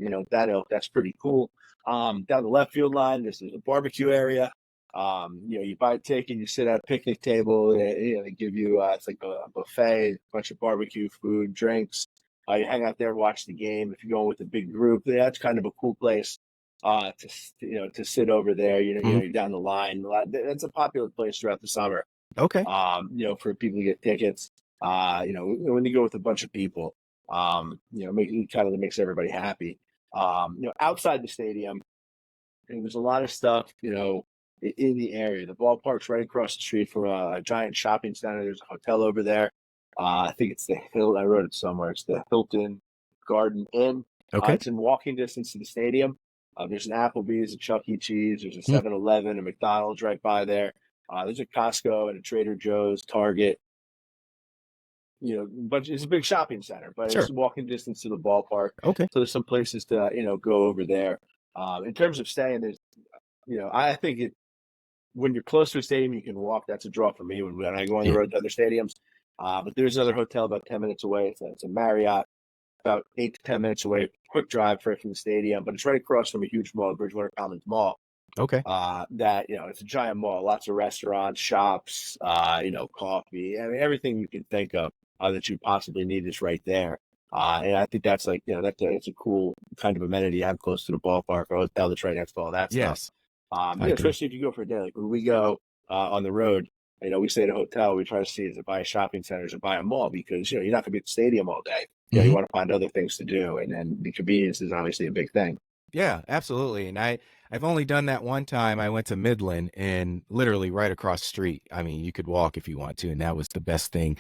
That's pretty cool. Down the left field line, there's a barbecue area. You buy a ticket, you sit at a picnic table. They give you it's like a buffet, a bunch of barbecue food, drinks. You hang out there, watch the game. If you're going with a big group, that's kind of a cool place to sit over there. You're down the line. That's a popular place throughout the summer. Okay. For people to get tickets. When you go with a bunch of people, it kind of makes everybody happy. Outside the stadium, and there's a lot of stuff, in the area. The ballpark's right across the street from a giant shopping center. There's a hotel over there. I think it's the Hill. I wrote it somewhere. It's the Hilton Garden Inn. Okay. It's in walking distance to the stadium. There's an Applebee's, a Chuck E. Cheese. There's a Hmm. 7-Eleven, a McDonald's right by there. There's a Costco and a Trader Joe's, Target. But it's a big shopping center, but Sure. it's walking distance to the ballpark. Okay. So there's some places to, go over there. In terms of staying, there's, I think when you're close to a stadium, you can walk. That's a draw for me when I go on the road to other stadiums. But there's another hotel about 10 minutes away. It's a Marriott, about 8 to 10 minutes away. Quick drive from the stadium, but it's right across from a huge mall, Bridgewater Commons Mall. Okay. That, it's a giant mall, lots of restaurants, shops, coffee. I mean, everything you can think of that you possibly need is right there. And I think that's like, it's a cool kind of amenity you have close to the ballpark or hotel that's right next to all that stuff. Yes. Especially if you go for a day, like when we go on the road, we stay at a hotel, we try to see is it by a shopping center, is it by a mall, because, you're not going to be at the stadium all day. You want to find other things to do. And the convenience is obviously a big thing. Yeah, absolutely. And I've only done that one time. I went to Midland and literally right across the street. I mean, you could walk if you want to. And that was the best thing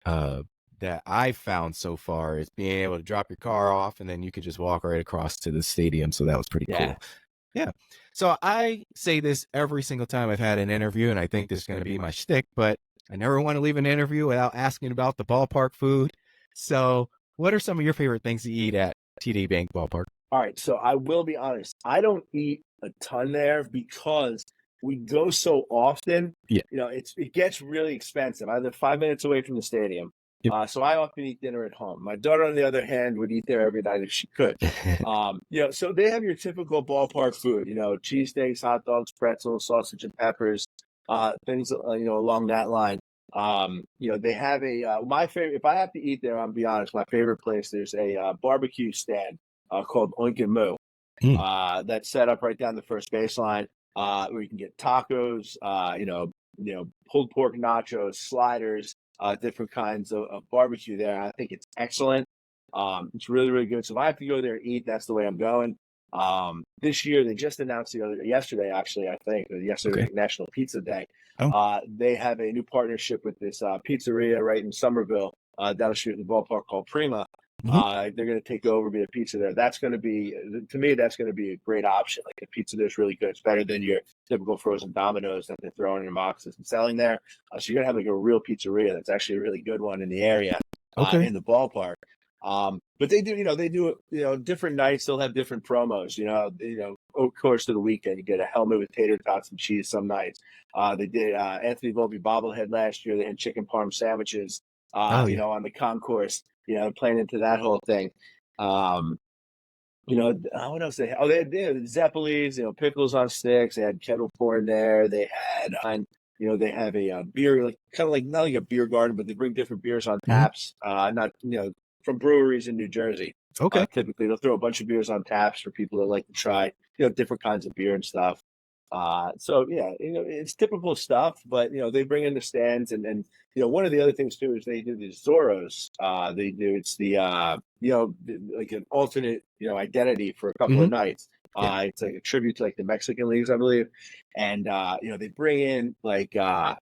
that I've found so far, is being able to drop your car off and then you could just walk right across to the stadium. So that was pretty cool. Yeah. So I say this every single time I've had an interview, and I think this is going to be my shtick, but I never want to leave an interview without asking about the ballpark food. So what are some of your favorite things to eat at TD Bank Ballpark? All right, so I will be honest. I don't eat a ton there because we go so often. Yeah. It gets really expensive. I live 5 minutes away from the stadium. Yep. So I often eat dinner at home. My daughter, on the other hand, would eat there every night if she could. So they have your typical ballpark food, cheesesteaks, hot dogs, pretzels, sausage and peppers, things, along that line. They have my favorite, if I have to eat there, I'll be honest, my favorite place, there's a barbecue stand called Oink and Moo. That's set up right down the first baseline, where you can get tacos, pulled pork nachos, sliders, different kinds of barbecue there. I think it's excellent. It's really, really good. So if I have to go there and eat, that's the way I'm going. This year, they just announced yesterday, actually, I think, yesterday, National Pizza Day. They have a new partnership with this pizzeria right in Somerville, down the street in the ballpark, called Prima. They're going to take over, be a pizza there. That's going to be, to me, that's going to be a great option. Like, the pizza there is really good. It's better than your typical frozen Domino's that they're throwing in boxes and selling there. So you're going to have like a real pizzeria that's actually a really good one in the area, in the ballpark. But they do, different nights. They'll have different promos, of course, to the weekend. You get a helmet with tater tots and cheese some nights. They did Anthony Volpe bobblehead last year. They had chicken parm sandwiches, on the concourse, playing into that whole thing. What else they had? Oh, they had Zeppelis, pickles on sticks. They had kettle corn there. They had, they have a beer, kind of like, not like a beer garden, but they bring different beers on taps, from breweries in New Jersey. Okay. Typically, they'll throw a bunch of beers on taps for people that like to try, different kinds of beer and stuff. It's typical stuff, but they bring in the stands, and one of the other things too is they do these Zorros. It's the like an alternate identity for a couple of nights. It's like a tribute to like the Mexican leagues, I believe, and they bring in like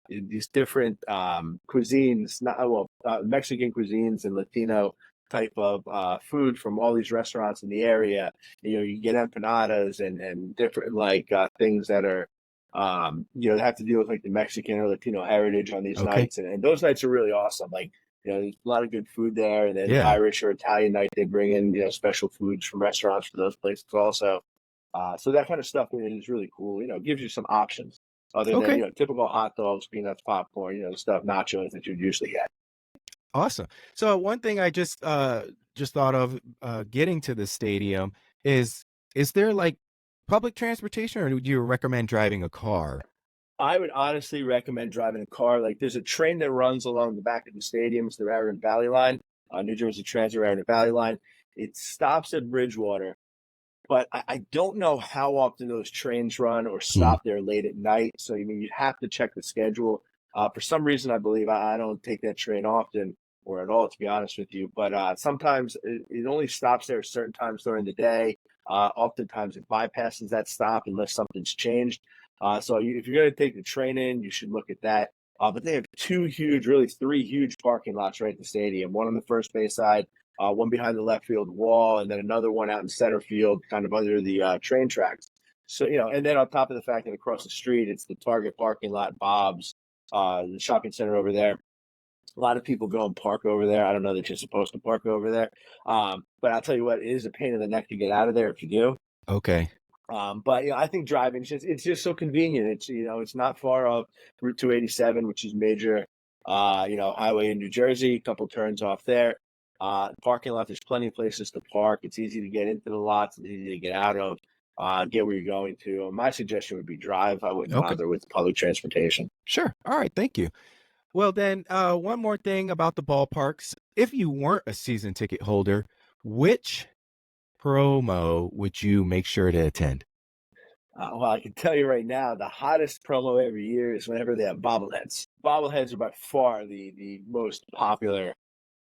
these different cuisines, Mexican cuisines and Latino type of food from all these restaurants in the area. You get empanadas and different things that are have to deal with like the Mexican or Latino heritage on these nights, and those nights are really awesome. Like, there's a lot of good food there, and then Irish or Italian night, they bring in special foods from restaurants for those places also. So that kind of stuff is really cool. It gives you some options other than typical hot dogs, peanuts, popcorn, stuff, nachos that you'd usually get. Awesome. So one thing I just thought of getting to the stadium is there like public transportation, or would you recommend driving a car? I would honestly recommend driving a car. Like, there's a train that runs along the back of the stadium. It's the Raritan Valley Line, New Jersey Transit Raritan Valley Line. It stops at Bridgewater, but I don't know how often those trains run or stop there late at night. So, you'd have to check the schedule. For some reason, I believe I don't take that train often or at all, to be honest with you. But sometimes it only stops there certain times during the day. Oftentimes it bypasses that stop unless something's changed. So if you're going to take the train in, you should look at that. But they have three huge parking lots right at the stadium. One on the first base side, one behind the left field wall, and then another one out in center field, kind of under the train tracks. So, and then on top of the fact that across the street, it's the Target parking lot, Bob's, the shopping center over there. A lot of people go and park over there. I don't know that you're supposed to park over there. But I'll tell you what, it is a pain in the neck to get out of there if you do. Okay. But I think driving it's just so convenient. It's not far off Route 287, which is major highway in New Jersey, a couple turns off there. Parking lot, there's plenty of places to park. It's easy to get into the lots, it's easy to get out of, get where you're going to. My suggestion would be drive. I wouldn't bother with public transportation. Sure. All right, thank you. Well, then, one more thing about the ballparks. If you weren't a season ticket holder, which promo would you make sure to attend? Well, I can tell you right now, the hottest promo every year is whenever they have bobbleheads. Bobbleheads are by far the most popular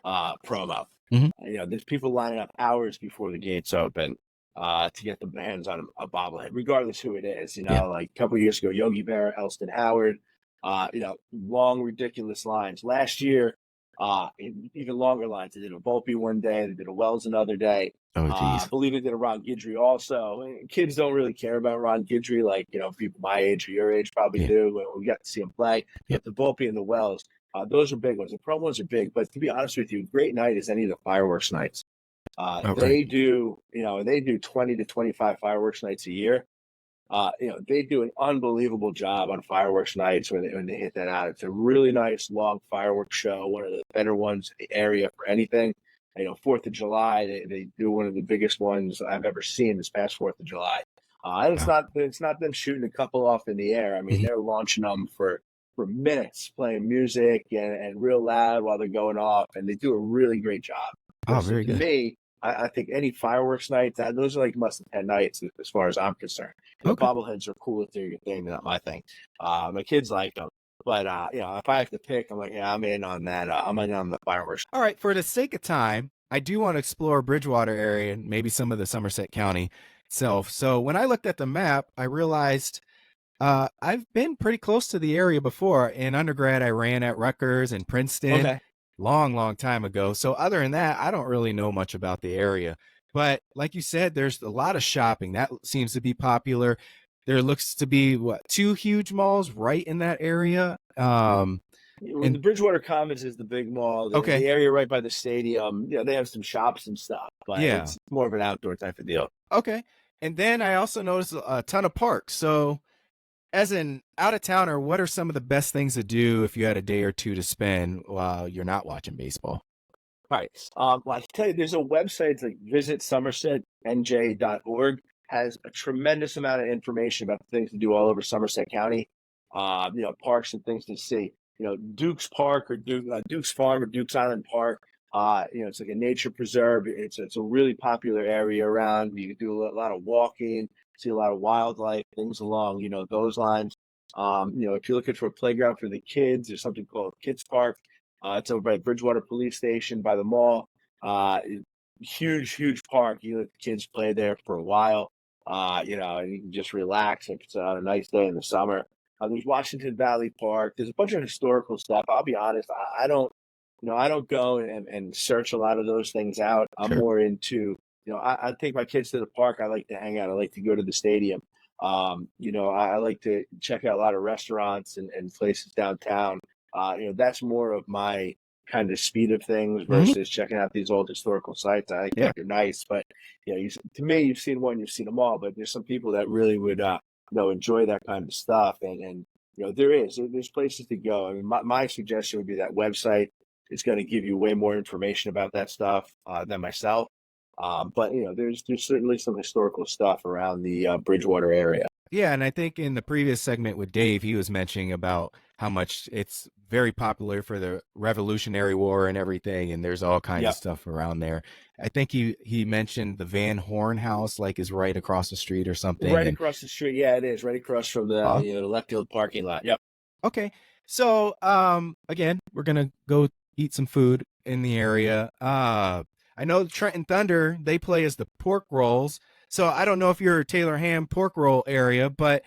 promo. There's people lining up hours before the gates open to get the hands on a bobblehead, regardless who it is. Like a couple of years ago, Yogi Berra, Elston Howard. Long, ridiculous lines. Last year, even longer lines. They did a Volpe one day. They did a Wells another day. Oh, geez. I believe they did a Ron Guidry also. Kids don't really care about Ron Guidry like, people my age or your age probably do. We got to see him play. But the Volpe and the Wells, those are big ones. The promos are big. But to be honest with you, great night is any of the fireworks nights. They do 20 to 25 fireworks nights a year. They do an unbelievable job on fireworks nights when they hit that out. It's a really nice long fireworks show, one of the better ones in the area for anything. 4th of July, they do one of the biggest ones I've ever seen this past 4th of July. And it's not them shooting a couple off in the air. I mean, they're launching them for minutes, playing music and real loud while they're going off, and they do a really great job. Oh, very good. To me, I think any fireworks night, those are like must-attend nights as far as I'm concerned. Bobbleheads are cool if they're your thing, not my thing. My kids like them. But, if I have to pick, I'm like, I'm in on that. I'm in on the fireworks. All right, for the sake of time, I do want to explore Bridgewater area and maybe some of the Somerset County itself. So when I looked at the map, I realized I've been pretty close to the area before. In undergrad, I ran at Rutgers and Princeton. Okay. Long time ago. So other than that, I don't really know much about the area. But like you said, there's a lot of shopping. That seems to be popular. There looks to be, 2 huge malls right in that area. And the Bridgewater Commons is the big mall. The area right by the stadium, they have some shops and stuff. But it's more of an outdoor type of deal. Okay. And then I also noticed a ton of parks. So as an out-of-towner, what are some of the best things to do if you had a day or two to spend while you're not watching baseball? All right. Well, I can tell you, there's a website, like visitsomersetnj.org, has a tremendous amount of information about things to do all over Somerset County. Parks and things to see. Duke's Park or Duke's Farm or Duke's Island Park. It's like a nature preserve. It's a really popular area around. You can do a lot of walking, see a lot of wildlife, things along, those lines. If you're looking for a playground for the kids, there's something called Kids Park. It's over by Bridgewater Police Station by the mall. Huge park. You let the kids play there for a while. And you can just relax if it's on a nice day in the summer. There's Washington Valley Park. There's a bunch of historical stuff. I'll be honest, I don't go and search a lot of those things out. I'm more into, I take my kids to the park. I like to hang out. I like to go to the stadium. I like to check out a lot of restaurants and places downtown. That's more of my kind of speed of things versus checking out these old historical sites. I think they're nice, but to me, you've seen one, you've seen them all. But there's some people that really would enjoy that kind of stuff, and there's places to go. I mean, my suggestion would be that website. It's going to give you way more information about that stuff than myself. But there's certainly some historical stuff around the Bridgewater area. Yeah, and I think in the previous segment with Dave, he was mentioning about how much it's very popular for the Revolutionary War and everything, and there's all kinds of stuff around there. I think he mentioned the Van Horn House, like, is right across the street or something. Right across the street, yeah, it is right across from the left field parking lot. Yep. Okay, so again, we're gonna go eat some food in the area. I know Trenton Thunder, they play as the Pork Rolls. So I don't know if you're a Taylor ham pork roll area, but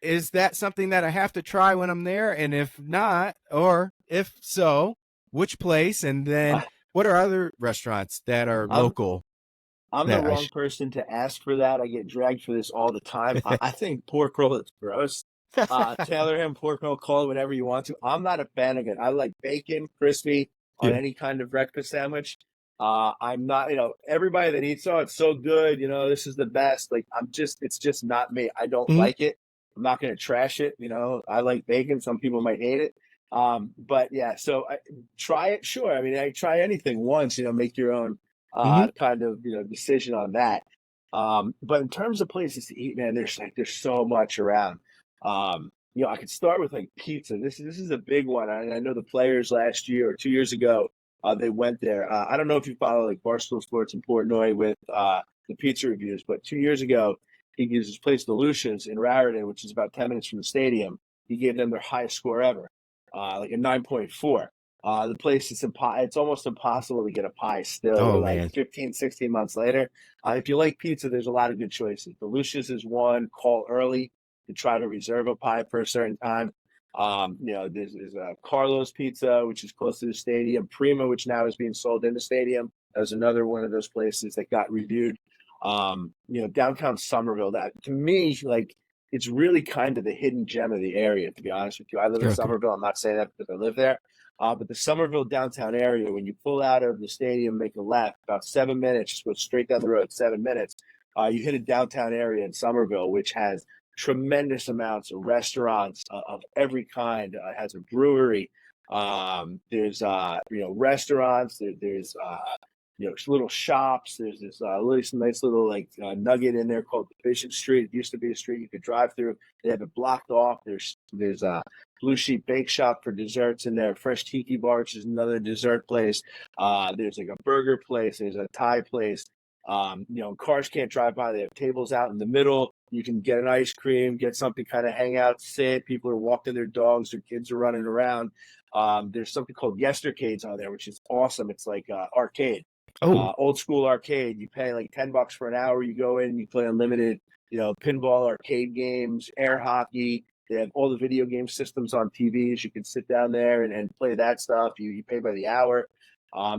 is that something that I have to try when I'm there? And if not, or if so, which place? And then what are other restaurants that are local? I'm the wrong person to ask for that. I get dragged for this all the time. I think pork roll is gross. Taylor ham pork roll, call it whatever you want to. I'm not a fan of it. I like bacon, crispy on any kind of breakfast sandwich. I'm not, everybody that eats, oh, it's so good. This is the best. Like, it's just not me. I don't like it. I'm not going to trash it. I like bacon. Some people might hate it. But yeah, so try it. Sure. I mean, I try anything once, make your own kind of decision on that. But in terms of places to eat, man, there's so much around. I could start with like pizza. This is a big one. I know the players last year or 2 years ago, they went there. I don't know if you follow like Barstool Sports in Portnoy with the pizza reviews, but 2 years ago, he gives his place Lucia's in Raritan, which is about 10 minutes from the stadium. He gave them their highest score ever, like a 9.4. The place is it's almost impossible to get a pie still. Like 15, 16 months later. If you like pizza, there's a lot of good choices. The Lucia's is one. Call early to try to reserve a pie for a certain time. There's Carlo's Pizza, which is close to the stadium. Prima, which now is being sold in the stadium. That was another one of those places that got reviewed. Downtown Somerville, that to me, like, it's really kind of the hidden gem of the area, to be honest with you. I live in Somerville. I'm not saying that because I live there. But the Somerville downtown area, when you pull out of the stadium, make a left, about 7 minutes, just go straight down the road, 7 minutes, you hit a downtown area in Somerville, which has tremendous amounts of restaurants of every kind. It has a brewery. There's restaurants. There's little shops. There's this really nice little nugget in there called the Bishop Street. It used to be a street you could drive through. They have it blocked off. There's a Blue Sheep Bake Shop for desserts in there. Fresh Tiki Bar, which is another dessert place. There's like a burger place. There's a Thai place. Cars can't drive by. They have tables out in the middle. You can get an ice cream, get something, kind of hang out, sit. People are walking their dogs. Their kids are running around. There's something called Yestercades on there, which is awesome. It's like arcade. Old school arcade. You pay like $10 for an hour. You go in, you play unlimited, pinball, arcade games, air hockey. They have all the video game systems on TVs. You can sit down there and play that stuff. You pay by the hour.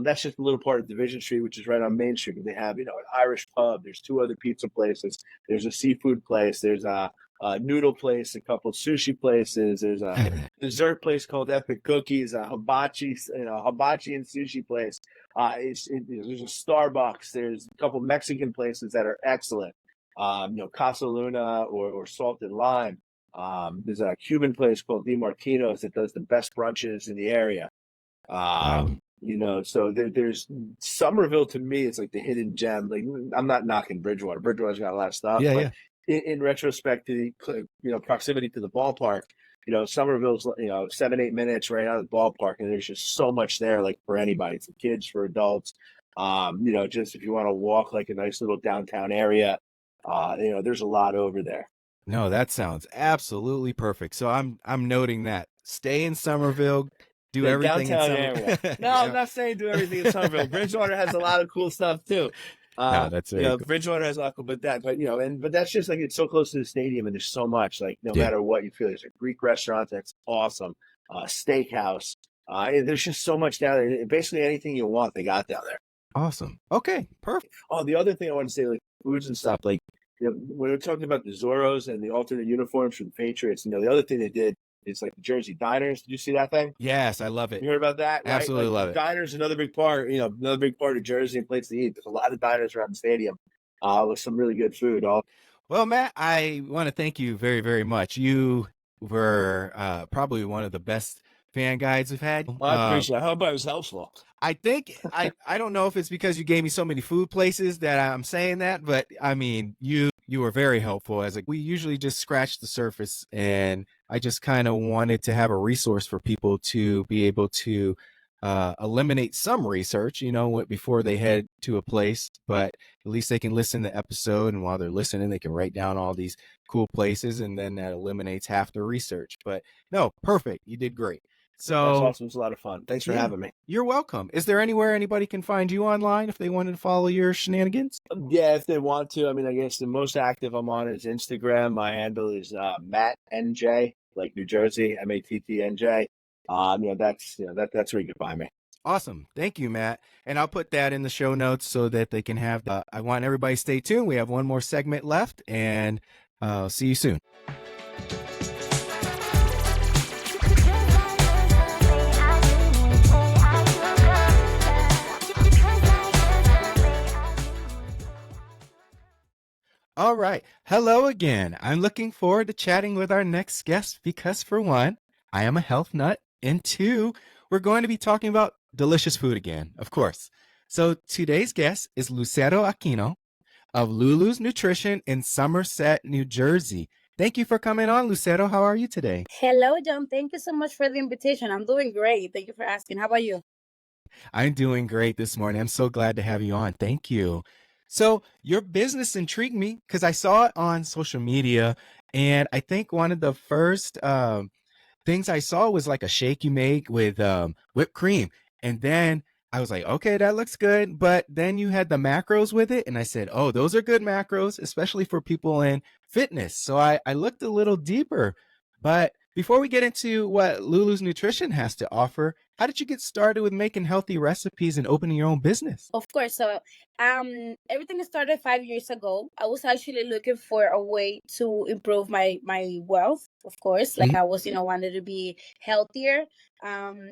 That's just a little part of Division Street, which is right on Main Street. They have, an Irish pub. There's 2 other pizza places. There's a seafood place. There's a noodle place, a couple of sushi places. There's a dessert place called Epic Cookies, a hibachi and sushi place. There's a Starbucks. There's a couple Mexican places that are excellent. Casa Luna or Salted Lime. There's a Cuban place called Di Martino's that does the best brunches in the area. So there's Somerville. To me, it's like the hidden gem. Like, I'm not knocking Bridgewater. Bridgewater's got a lot of stuff. But in retrospect to the, proximity to the ballpark, Somerville's, 7-8 minutes right out of the ballpark. And there's just so much there, like for anybody, for kids, for adults, just if you want to walk like a nice little downtown area, there's a lot over there. No, that sounds absolutely perfect. So I'm noting that. Stay in Somerville. Do everything downtown in area. No, I'm not saying do everything in Somerville. Bridgewater has a lot of cool stuff too. No, that's cool. Bridgewater has a lot cool, but that's just like, it's so close to the stadium, and there's so much, like, no matter what you feel. There's a Greek restaurant that's awesome, steakhouse. There's just so much down there. Basically anything you want, they got down there. Awesome. Okay, perfect. Oh, the other thing I want to say, like foods and stuff, like, when we're talking about the Zorros and the alternate uniforms for the Patriots, the other thing they did, it's like the Jersey diners. Did you see that thing? Yes, I love it. You heard about that? Right? Absolutely love it. Diners, another big part, of Jersey and places to eat. There's a lot of diners around the stadium with some really good food. Well, Matt, I want to thank you very, very much. You were probably one of the best fan guides we've had. Well, I appreciate it. I hope I was helpful. I think, I don't know if it's because you gave me so many food places that I'm saying that, but I mean, you were very helpful. As we usually just scratch the surface, and I just kind of wanted to have a resource for people to be able to eliminate some research, before they head to a place, but at least they can listen to the episode, and while they're listening, they can write down all these cool places, and then that eliminates half the research. But no, perfect. You did great. That's So awesome. It was a lot of fun. Thanks for yeah, having me. you're welcome. Is there anywhere anybody can find you online if they wanted to follow your shenanigans? Yeah, if they want to. I mean, I guess the most active I'm on is Instagram. My handle is Matt NJ, like New Jersey, MATTNJ. That's where you can find me. Awesome. Thank you, Matt. And I'll put that in the show notes so that they can have I want everybody to stay tuned. We have one more segment left, and see you soon. All right. Hello again. I'm looking forward to chatting with our next guest because, for one, I am a health nut, and two, we're going to be talking about delicious food again, of course. So today's guest is Lucero Aquino of Lulu's Nutrition in Somerset, New Jersey. Thank you for coming on, Lucero. How are you today? Hello, John. Thank you so much for the invitation. I'm doing great. Thank you for asking. How about you? I'm doing great this morning. I'm so glad to have you on. Thank you. So your business intrigued me because I saw it on social media, and I think one of the first things I saw was like a shake you make with whipped cream. And then I was like, okay, that looks good. But then you had the macros with it. And I said, oh, those are good macros, especially for people in fitness. So I looked a little deeper. But before we get into what Lulu's Nutrition has to offer, how did you get started with making healthy recipes and opening your own business? Of course. So, everything started 5 years ago. I was actually looking for a way to improve my wealth. Of course, like Mhm. I was, wanted to be healthier.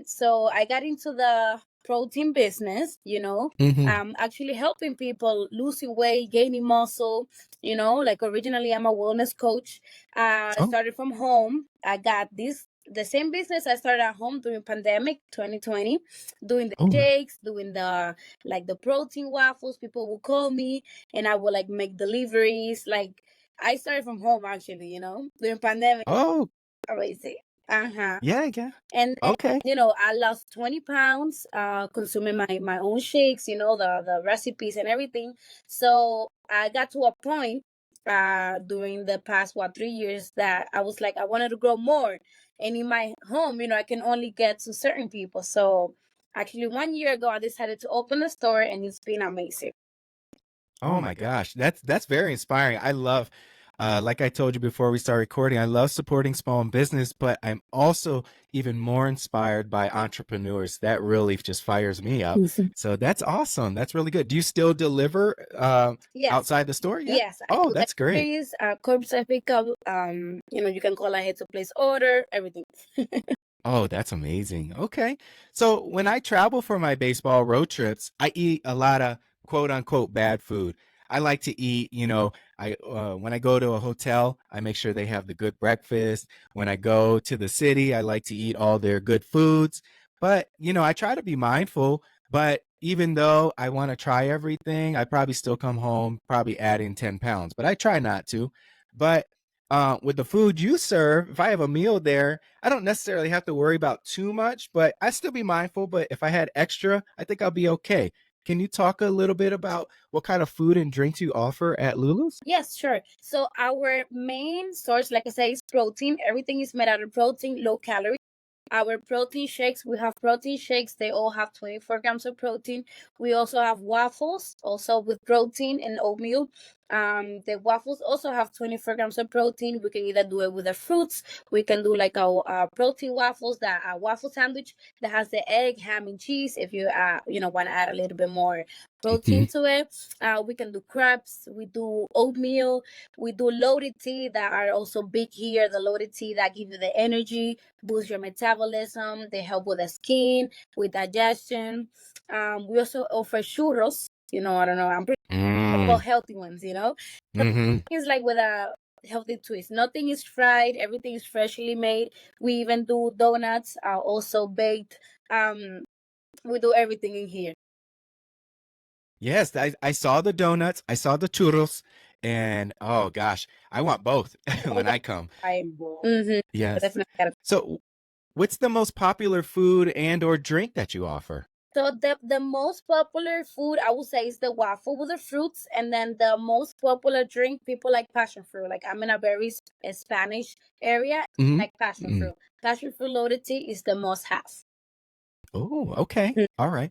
So I got into the protein business. Mhm. Actually helping people losing weight, gaining muscle. Like originally, I'm a wellness coach. I Oh, started from home. I got the same business I started at home during pandemic 2020, doing the oh, shakes, doing the protein waffles. People will call me and I will like make deliveries. Like I started from home actually, during pandemic. oh, Crazy. Uh-huh. yeah, yeah. And then, Okay. I lost 20 pounds consuming my own shakes, the recipes and everything. So I got to a point during the past 3 years that I was like I wanted to grow more. And in my home, I can only get to certain people. So actually 1 year ago I decided to open a store and it's been amazing. Oh my gosh, that's very inspiring. I love, like I told you before we start recording, I love supporting small business, but I'm also even more inspired by entrepreneurs. That really just fires me up. Mhm. So that's awesome. That's really good. Do you still deliver Yes. outside the store? Yeah. Yes, I Oh, do that's great. deliveries, curbside pickup. You can call ahead to place order, everything. Oh, that's amazing. Okay. So when I travel for my baseball road trips, I eat a lot of quote unquote bad food. I like to eat, when I go to a hotel, I make sure they have the good breakfast. When I go to the city, I like to eat all their good foods. But, I try to be mindful. But even though I want to try everything, I probably still come home, probably adding 10 pounds, but I try not to. But with the food you serve, if I have a meal there, I don't necessarily have to worry about too much, but I still be mindful. But if I had extra, I think I'll be okay. Can you talk a little bit about what kind of food and drinks you offer at Lulu's? Yes, sure. So our main source, like I say, is protein. Everything is made out of protein, low calorie. Our protein shakes, we have protein shakes. They all have 24 grams of protein. We also have waffles, also with protein and oatmeal. The waffles also have 24 grams of protein. We can either do it with the fruits. We can do like a protein waffles, that a waffle sandwich that has the egg, ham, and cheese. If you want to add a little bit more protein to it, we can do crepes. We do oatmeal. We do loaded tea that are also big here. The loaded tea that give you the energy, boost your metabolism. They help with the skin, with digestion. We also offer churros. I don't know. I'm pretty about Mm, healthy ones. hmm. It's like with a healthy twist. Nothing is fried. Everything is freshly made. We even do donuts, also baked. We do everything in here. Yes, I saw the donuts, I saw the churros, and oh gosh, I want both Oh when yeah, I come. Yes. definitely got So, what's the most popular food and or drink that you offer? So the most popular food I would say is the waffle with the fruits, and then the most popular drink people like passion fruit. Like I'm in a very Spanish area, Mhm. like passion Mm. fruit. Passion fruit loaded tea is the must have. Oh, okay. Mm. All right.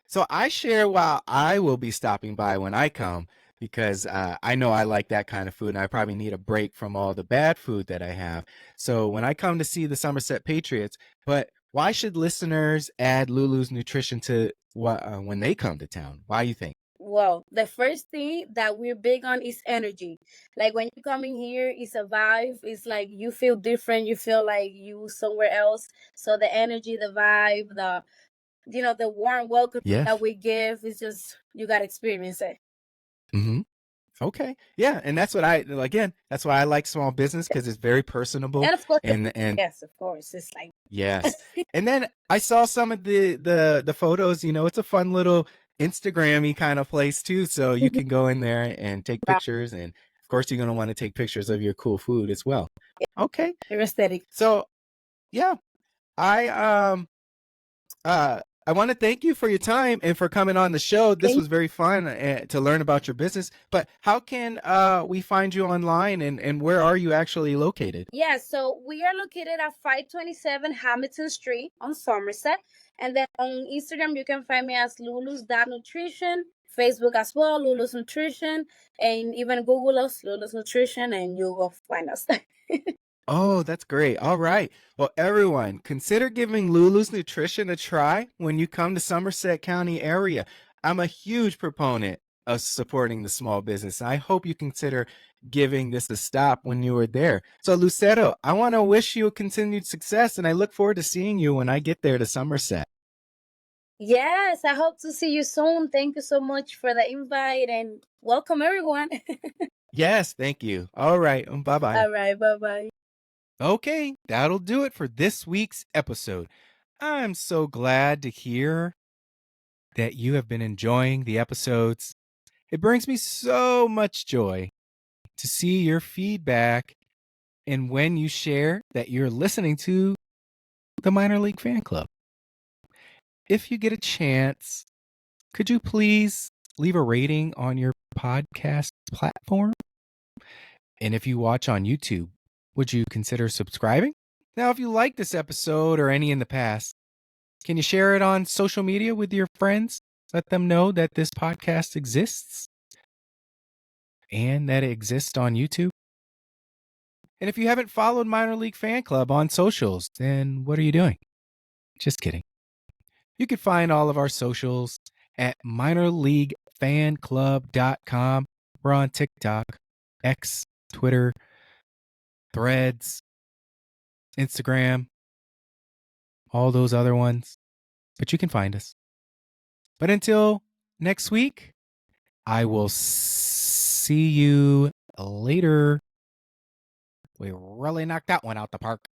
So I share while I will be stopping by when I come because I know I like that kind of food and I probably need a break from all the bad food that I have. So when I come to see the Somerset Patriots, but why should listeners add Lulu's Nutrition to when they come to town? Why you think? Well, the first thing that we're big on is energy. Like when you come in here, it's a vibe. It's like you feel different. You feel like you somewhere else. So the energy, the vibe, the warm welcome Yes. that we give is just you gotta experience it. Mm-hmm. Okay. Yeah, and that's what that's why I like small business because it's very personable And of course, and yes, of course, it's like yes. And then I saw some of the photos, it's a fun little Instagram-y kind of place too. So you can go in there and take Right. pictures. And of course, you're going to want to take pictures of your cool food as well. Okay. They're aesthetic. So yeah, I I want to thank you for your time and for coming on the show. This was very fun to learn about your business. But how can we find you online and where are you actually located? Yeah, so we are located at 527 Hamilton Street on Somerset. And then on Instagram, you can find me as Lulu's.nutrition, Facebook as well, Lulu's Nutrition, and even Google us, Lulu's Nutrition, and you will find us. Oh, that's great. All right. Well, everyone, consider giving Lulu's Nutrition a try when you come to Somerset County area. I'm a huge proponent of supporting the small business. I hope you consider giving this a stop when you are there. So, Lucero, I want to wish you a continued success, and I look forward to seeing you when I get there to Somerset. Yes, I hope to see you soon. Thank you so much for the invite and welcome everyone. Yes, thank you. All right. Bye-bye. All right, bye-bye. Okay, that'll do it for this week's episode. I'm so glad to hear that you have been enjoying the episodes. It brings me so much joy to see your feedback and when you share that you're listening to the Minor League Fan Club. If you get a chance, could you please leave a rating on your podcast platform? And if you watch on YouTube, would you consider subscribing? Now, if you like this episode or any in the past, can you share it on social media with your friends? Let them know that this podcast exists and that it exists on YouTube. And if you haven't followed Minor League Fan Club on socials, then what are you doing? Just kidding. You can find all of our socials at minorleaguefanclub.com. We're on TikTok, X, Twitter, Threads, Instagram, all those other ones. But you can find us. But until next week, I will see you later. We really knocked that one out the park.